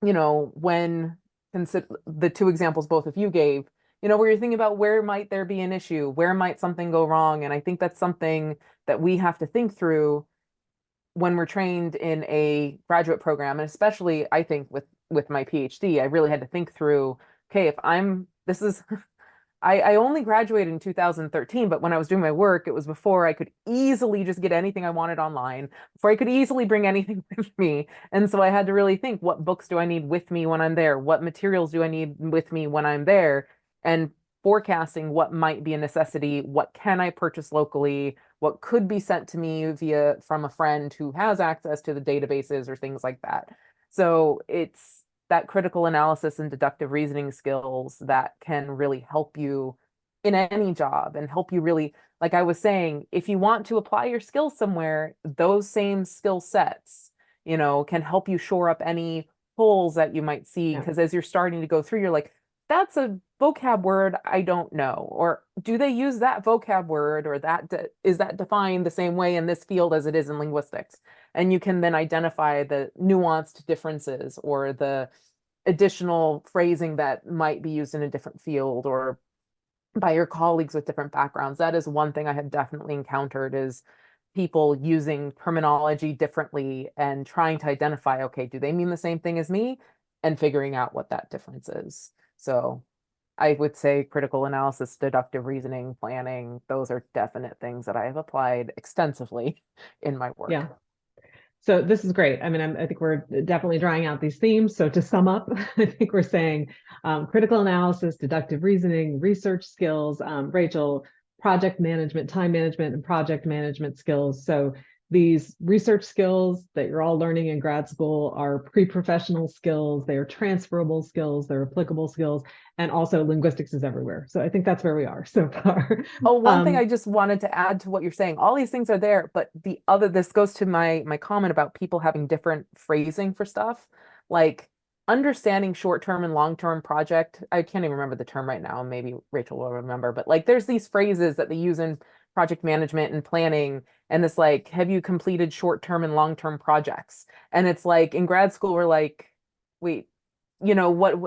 when consider the two examples both of you gave, where you're thinking about where might there be an issue, where might something go wrong. And I think that's something that we have to think through when we're trained in a graduate program. And especially, I think with my PhD, I really had to think through, okay, I only graduated in 2013, but when I was doing my work, it was before I could easily just get anything I wanted online, before I could easily bring anything with me. And so I had to really think, what books do I need with me when I'm there? What materials do I need with me when I'm there? And forecasting what might be a necessity, what can I purchase locally, what could be sent to me from a friend who has access to the databases or things like that. So it's that critical analysis and deductive reasoning skills that can really help you in any job and help you really, like I was saying, if you want to apply your skills somewhere, those same skill sets, can help you shore up any holes that you might see. Yeah. Because as you're starting to go through, you're like, that's a vocab word I don't know. Or do they use that vocab word, or is that defined the same way in this field as it is in linguistics? And you can then identify the nuanced differences or the additional phrasing that might be used in a different field or by your colleagues with different backgrounds. That is one thing I have definitely encountered, is people using terminology differently and trying to identify, okay, do they mean the same thing as me? And figuring out what that difference is. So I would say critical analysis, deductive reasoning, planning, those are definite things that I have applied extensively in my work. Yeah. So this is great. I mean, I think we're definitely drawing out these themes. So to sum up, I think we're saying critical analysis, deductive reasoning, research skills, Rachel, project management, time management, and project management skills. So these research skills that you're all learning in grad school are pre-professional skills, they are transferable skills, they're applicable skills, and also linguistics is everywhere. So I think that's where we are so far. Oh, one thing I just wanted to add to what you're saying, all these things are there, but this goes to my comment about people having different phrasing for stuff, like understanding short-term and long-term project. I can't even remember the term right now, maybe Rachel will remember, but like there's these phrases that they use in project management and planning, and it's like, have you completed short-term and long-term projects? And it's like in grad school, we're like, wait,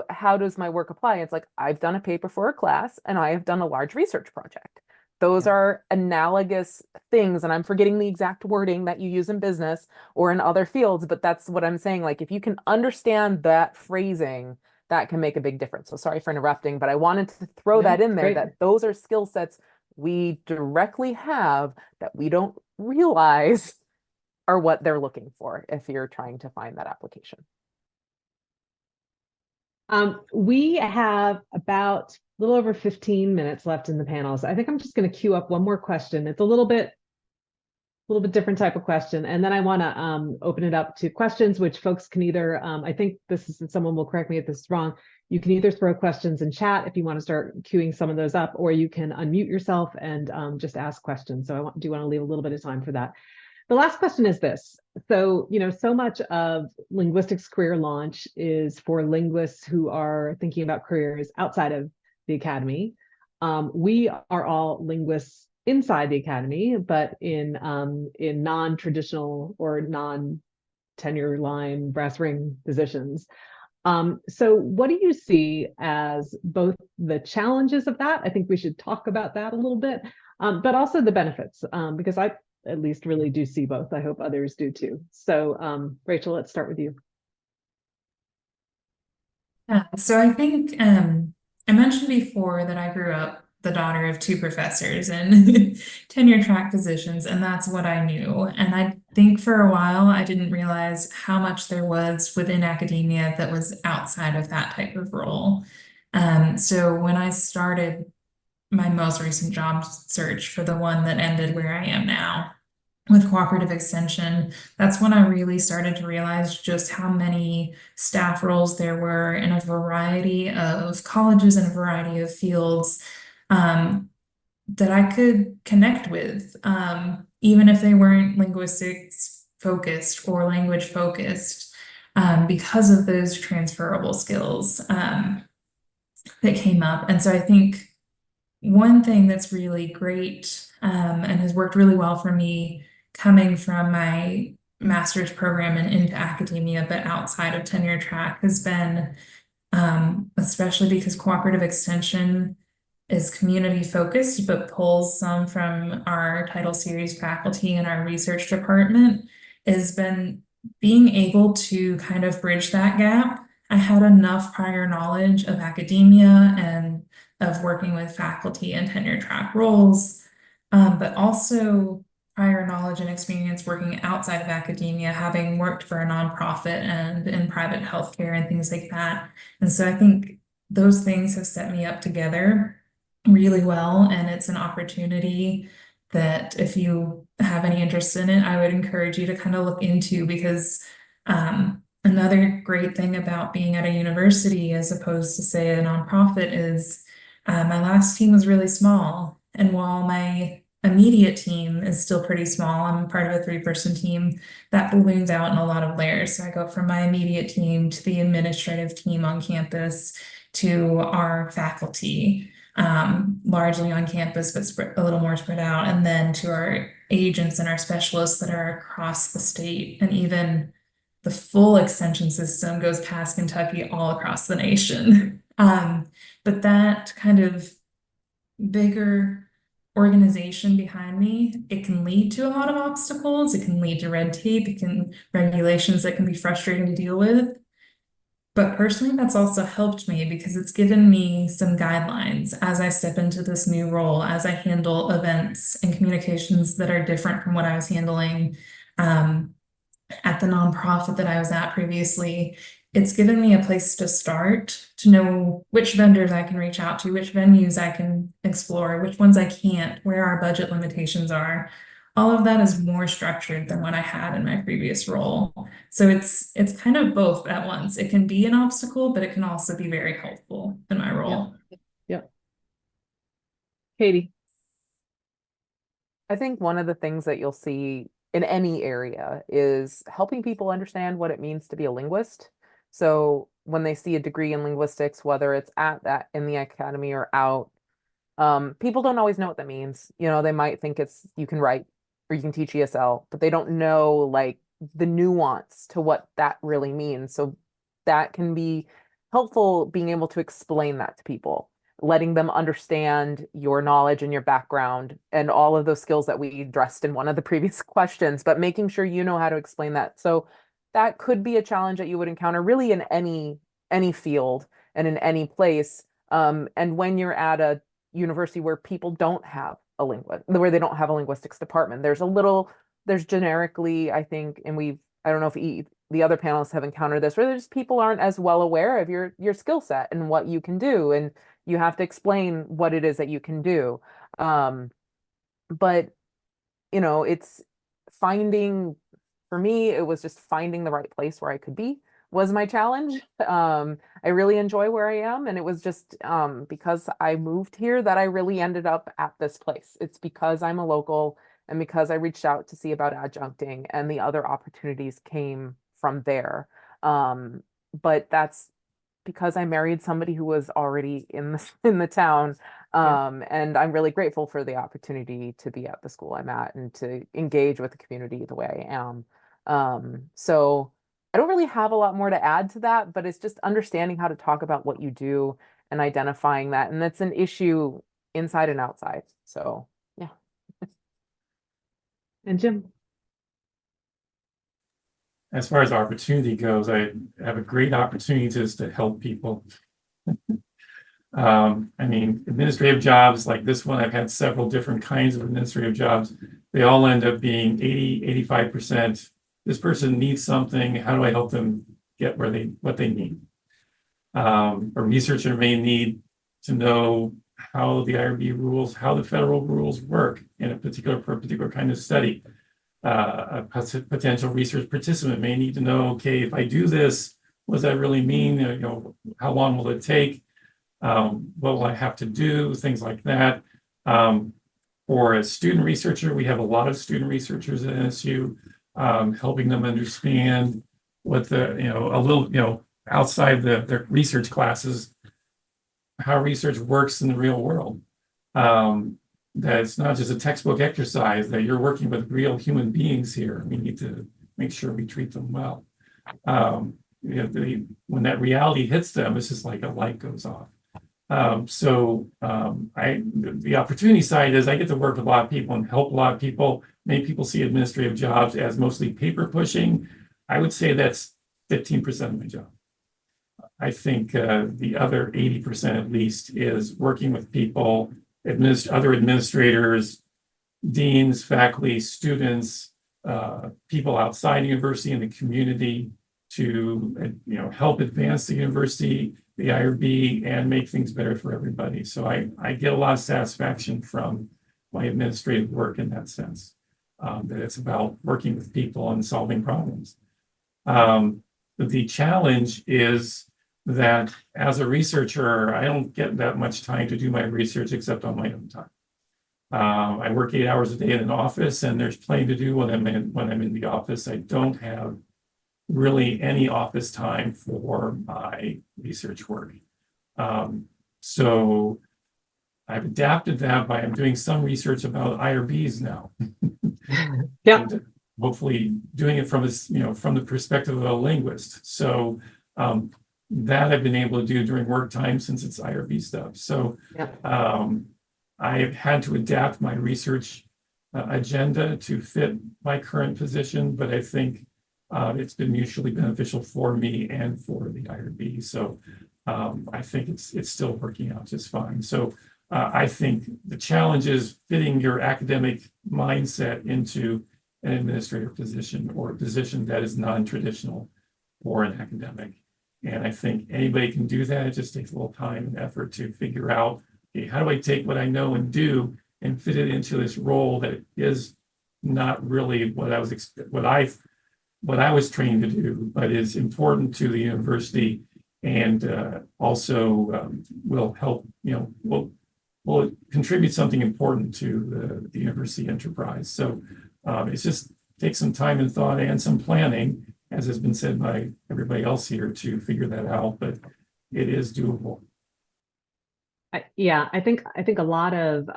how does my work apply? It's like, I've done a paper for a class and I have done a large research project. Those are analogous things. And I'm forgetting the exact wording that you use in business or in other fields, but that's what I'm saying. Like, if you can understand that phrasing, that can make a big difference. So sorry for interrupting, but I wanted to throw that in there, that those are skill sets we directly have that we don't realize are what they're looking for if you're trying to find that application. We have about a little over 15 minutes left in the panels. I think I'm just going to queue up one more question. It's a little bit different type of question. And then I want to open it up to questions, which folks can either, I think someone will correct me if this is wrong. You can either throw questions in chat if you want to start queuing some of those up, or you can unmute yourself and just ask questions. So do want to leave a little bit of time for that. The last question is this. So, so much of linguistics career launch is for linguists who are thinking about careers outside of the academy. We are all linguists inside the academy, but in non-traditional or non-tenure line brass ring positions. So what do you see as both the challenges of that? I think we should talk about that a little bit. but also the benefits, because I at least really do see both. I hope others do too. So Rachel, let's start with you. Yeah, so I think I mentioned before that I grew up the daughter of two professors in tenure track positions, and that's what I knew. And I think for a while I didn't realize how much there was within academia that was outside of that type of role. So when I started my most recent job search for the one that ended where I am now, with cooperative extension, that's when I really started to realize just how many staff roles there were in a variety of colleges and a variety of fields that I could connect with, even if they weren't linguistics focused or language focused, because of those transferable skills that came up. And so I think one thing that's really great and has worked really well for me coming from my master's program and into academia, but outside of tenure track, has been, especially because cooperative extension is community focused, but pulls some from our title series faculty and our research department, has been being able to kind of bridge that gap. I had enough prior knowledge of academia and of working with faculty and tenure track roles, but also prior knowledge and experience working outside of academia, having worked for a nonprofit and in private healthcare and things like that. And so I think those things have set me up together really well, and it's an opportunity that if you have any interest in it, I would encourage you to kind of look into, because another great thing about being at a university as opposed to, say, a nonprofit is my last team was really small. And while my immediate team is still pretty small, I'm part of a 3-person team, that balloons out in a lot of layers. So I go from my immediate team to the administrative team on campus to our faculty, largely on campus, but a little more spread out, and then to our agents and our specialists that are across the state, and even the full extension system goes past Kentucky all across the nation. But that kind of bigger organization behind me, it can lead to a lot of obstacles. It can lead to red tape. It can regulations that can be frustrating to deal with. But personally, that's also helped me because it's given me some guidelines as I step into this new role, as I handle events and communications that are different from what I was handling at the nonprofit that I was at previously. It's given me a place to start, to know which vendors I can reach out to, which venues I can explore, which ones I can't, where our budget limitations are. All of that is more structured than what I had in my previous role. So it's kind of both at once. It can be an obstacle, but it can also be very helpful in my role. Yeah. Katie. I think one of the things that you'll see in any area is helping people understand what it means to be a linguist. So when they see a degree in linguistics, whether it's at that in the academy or out, people don't always know what that means. You know, they might think it's you can write or you can teach ESL, but they don't know like the nuance to what that really means. So that can be helpful being able to explain that to people, letting them understand your knowledge and your background and all of those skills that we addressed in one of the previous questions, but making sure you know how to explain that. So that could be a challenge that you would encounter really in any field and in any place. And when you're at a university where people don't have a where they don't have a linguistics department, there's generically, I think, and I don't know if the other panelists have encountered this, where there's people aren't as well aware of your skill set and what you can do, and you have to explain what it is that you can do. But it's for me, it was just finding the right place where I could be was my challenge. I really enjoy where I am, and it was just because I moved here that I really ended up at this place. It's because I'm a local and because I reached out to see about adjuncting, and the other opportunities came from there. But that's because I married somebody who was already in the town. And I'm really grateful for the opportunity to be at the school I'm at and to engage with the community the way I am. So I don't really have a lot more to add to that, but it's just understanding how to talk about what you do and identifying that. And that's an issue inside and outside. So, yeah. And Jim? As far as opportunity goes, I have a great opportunity just to help people. I mean, administrative jobs like this one, I've had several different kinds of administrative jobs. They all end up being 80–85%. This person needs something. How do I help them get what they need? A researcher may need to know how the IRB rules, how the federal rules work in for a particular kind of study. A potential research participant may need to know, okay, if I do this, what does that really mean? You know, how long will it take? What will I have to do? Things like that. For a student researcher, we have a lot of student researchers at NSU, helping them understand what a little, outside their research classes, how research works in the real world. That it's not just a textbook exercise, that you're working with real human beings here. We need to make sure we treat them well. When that reality hits them, it's just like a light goes off. The opportunity side is I get to work with a lot of people and help a lot of people. Many people see administrative jobs as mostly paper pushing. I would say that's 15% of my job. I think the other 80% at least is working with people, other administrators, deans, faculty, students, people outside the university and the community to help advance the university, the IRB, and make things better for everybody. So I get a lot of satisfaction from my administrative work in that sense, that it's about working with people and solving problems. The challenge is that as a researcher, I don't get that much time to do my research except on my own time. I work 8 hours a day in an office, and there's plenty to do when I'm in the office. I don't have really any office time for my research work. So I've adapted that by I'm doing some research about IRBs now. Yeah. And hopefully doing it from the perspective of a linguist. So that I've been able to do during work time since it's IRB stuff. So I've had to adapt my research agenda to fit my current position, but I think it's been mutually beneficial for me and for the IRB. So I think it's still working out just fine. So I think the challenge is fitting your academic mindset into an administrative position or a position that is non-traditional for an academic. And I think anybody can do that. It just takes a little time and effort to figure out, okay, how do I take what I know and do and fit it into this role that is not really what I was trained to do, but is important to the university and also will help, will contribute something important to the university enterprise. So it's just takes some time and thought and some planning, as has been said by everybody else here, to figure that out, but it is doable. I think a lot of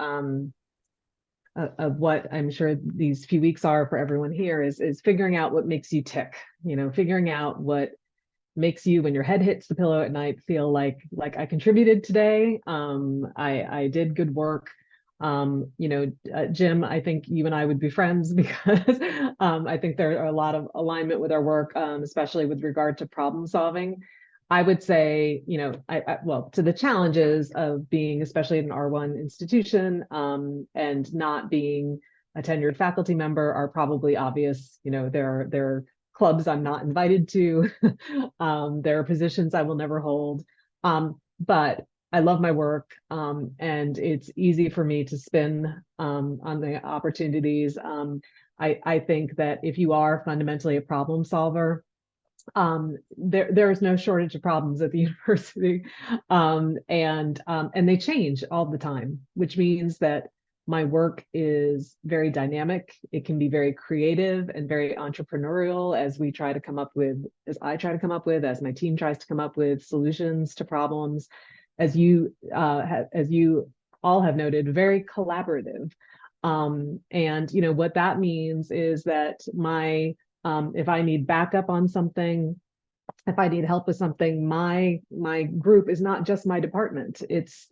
what I'm sure these few weeks are for everyone here is figuring out what makes you tick, figuring out what makes you, when your head hits the pillow at night, feel like I contributed today. I did good work. Jim, I think you and I would be friends because I think there are a lot of alignment with our work, especially with regard to problem solving. I would say, well, to the challenges of being, especially at an R1 institution, and not being a tenured faculty member are probably obvious. There are clubs I'm not invited to. There are positions I will never hold. But I love my work, and it's easy for me to spin on the opportunities. I think that if you are fundamentally a problem solver, there is no shortage of problems at the university, and they change all the time, which means that my work is very dynamic. It can be very creative and very entrepreneurial as I try to come up with, as my team tries to come up with solutions to problems. As you all have noted, very collaborative. And what that means is that if I need backup on something, if I need help with something, my group is not just my department. It's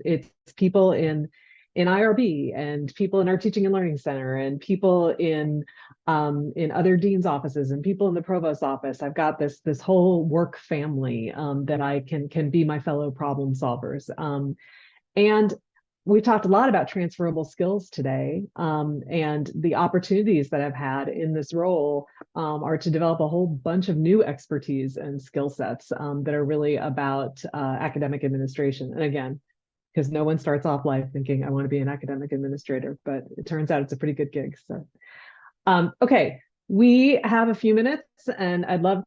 people in in IRB, and people in our teaching and learning center, and people in other dean's offices, and people in the provost's office. I've got this whole work family that I can be my fellow problem solvers. And we talked a lot about transferable skills today, and the opportunities that I've had in this role are to develop a whole bunch of new expertise and skill sets that are really about academic administration. And again, because no one starts off life thinking I want to be an academic administrator, but it turns out it's a pretty good gig. So, okay, we have a few minutes, and I'd love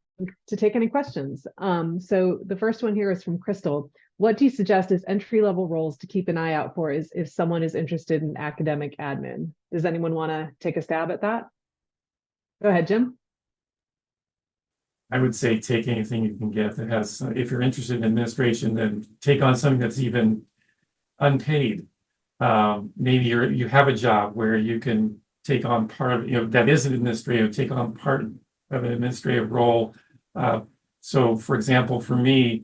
to take any questions. So the first one here is from Crystal. What do you suggest as entry-level roles to keep an eye out for if someone is interested in academic admin? Does anyone want to take a stab at that? Go ahead, Jim. I would say take anything you can get that has, if you're interested in administration, then take on something that's even unpaid. Maybe you have a job where you can take on part of, that isn't administrative, take on part of an administrative role. So for example, for me,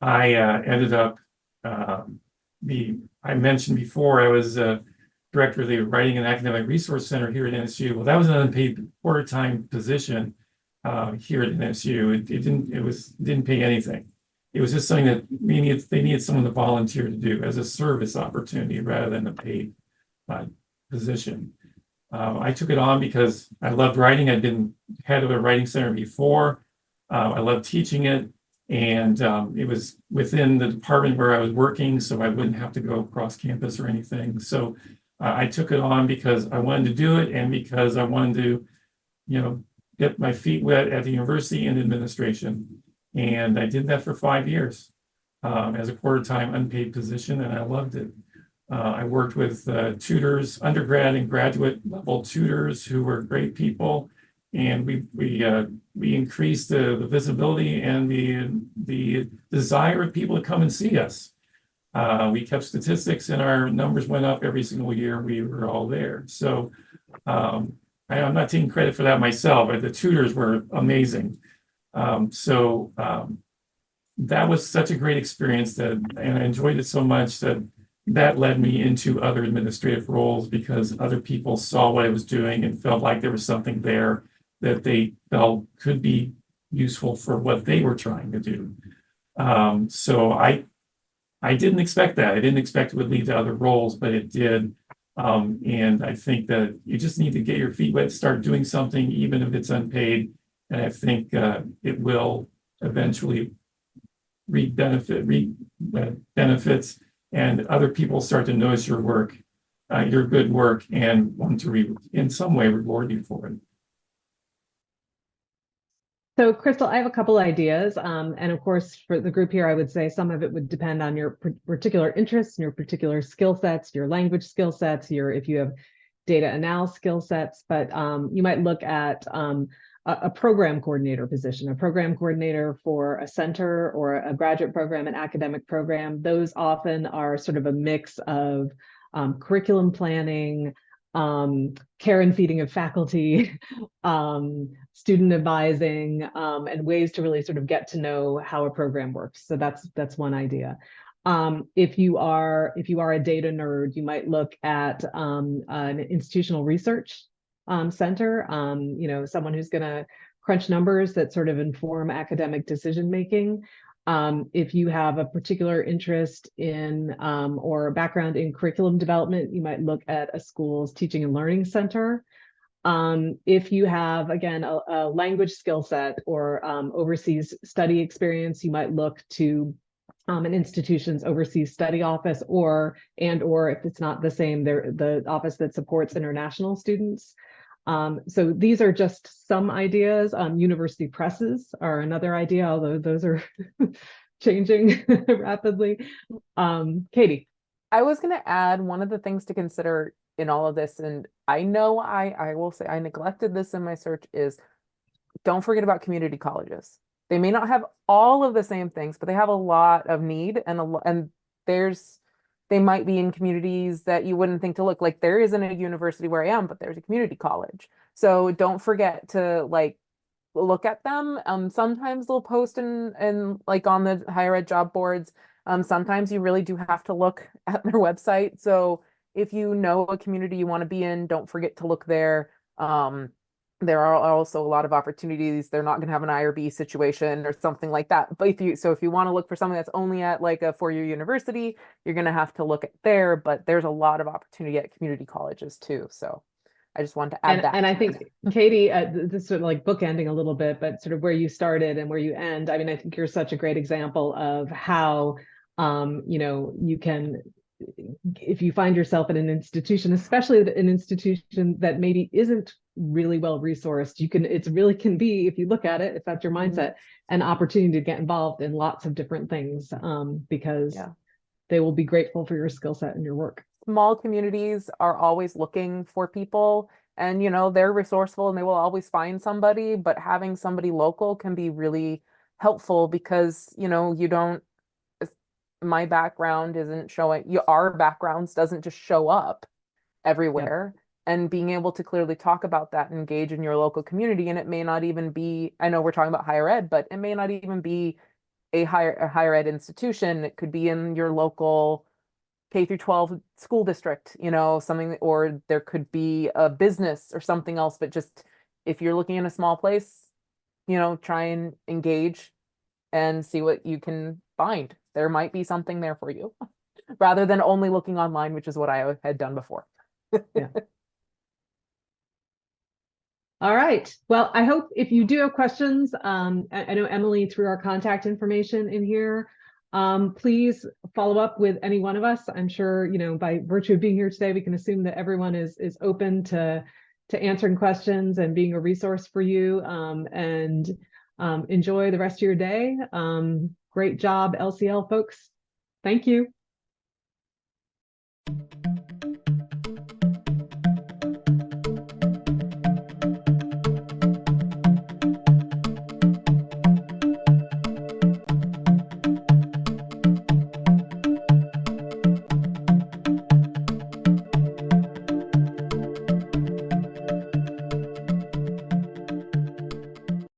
I ended up, I mentioned before, I was director of the Writing and Academic Resource Center here at NSU. Well, that was an unpaid part-time position here at NSU. It didn't pay anything. It was just something that they needed someone to volunteer to do as a service opportunity rather than a paid position. I took it on because I loved writing. I'd been head of a writing center before. I loved teaching it. And it was within the department where I was working, so I wouldn't have to go across campus or anything. So I took it on because I wanted to do it, and because I wanted to, get my feet wet at the university in administration. And I did that for 5 years as a quarter-time unpaid position, and I loved it. I worked with tutors, undergrad and graduate level tutors who were great people. And we increased the visibility and the desire of people to come and see us. We kept statistics, and our numbers went up every single year. We were all there. So I'm not taking credit for that myself, but the tutors were amazing. So that was such a great experience and I enjoyed it so much that led me into other administrative roles, because other people saw what I was doing and felt like there was something there that they felt could be useful for what they were trying to do. So I didn't expect that. I didn't expect it would lead to other roles, but it did. And I think that you just need to get your feet wet, start doing something, even if it's unpaid. And I think it will eventually reap benefits, and other people start to notice your work, your good work, and want to in some way reward you for it. So Crystal, I have a couple ideas. And of course, for the group here, I would say some of it would depend on your particular interests and your particular skill sets, your language skill sets, if you have data analysis skill sets, but you might look at a program coordinator position, a program coordinator for a center or a graduate program, an academic program. Those often are sort of a mix of curriculum planning, care and feeding of faculty, student advising, and ways to really sort of get to know how a program works. So that's one idea. If you are a data nerd, you might look at an institutional research center, someone who's going to crunch numbers that sort of inform academic decision making. If you have a particular interest in or a background in curriculum development, you might look at a school's teaching and learning center. If you have, again, a language skill set or overseas study experience, you might look to an institution's overseas study office, or if it's not the same, the office that supports international students. So these are just some ideas. University presses are another idea, although those are changing rapidly. Katie. I was going to add one of the things to consider in all of this, and I know I will say I neglected this in my search, is don't forget about community colleges. They may not have all of the same things, but they have a lot of need, and they might be in communities that you wouldn't think to look. Like, there isn't a university where I am, but there's a community college. So don't forget to look at them. Sometimes they'll post in like on the higher ed job boards. Sometimes you really do have to look at their website. So if you know a community you want to be in, don't forget to look there. There are also a lot of opportunities. They're not going to have an IRB situation or something like that. But if you want to look for something that's only at like a four-year university, you're going to have to look at there. But there's a lot of opportunity at community colleges too. So I just wanted to add that. And I think, Katie, this sort of like bookending a little bit, but sort of where you started and where you end. I mean, I think you're such a great example of how, you can, if you find yourself in an institution, especially an institution that maybe isn't really well resourced, it really can be, if you look at it, if that's your mindset, an opportunity to get involved in lots of different things, because they will be grateful for your skill set and your work. Small communities are always looking for people, and they're resourceful and they will always find somebody, but having somebody local can be really helpful because my background isn't showing, our backgrounds doesn't just show up everywhere. And being able to clearly talk about that and engage in your local community, and it may not even be, I know we're talking about higher ed, but it may not even be a higher ed institution. It could be in your local K through 12 school district, something, or there could be a business or something else. But just if you're looking in a small place, try and engage and see what you can find. There might be something there for you rather than only looking online, which is what I had done before. Yeah. All right. Well, I hope if you do have questions, I know Emily threw our contact information in here. Please follow up with any one of us. I'm sure, by virtue of being here today, we can assume that everyone is open to answering questions and being a resource for you. And enjoy the rest of your day. Great job, LCL folks. Thank you.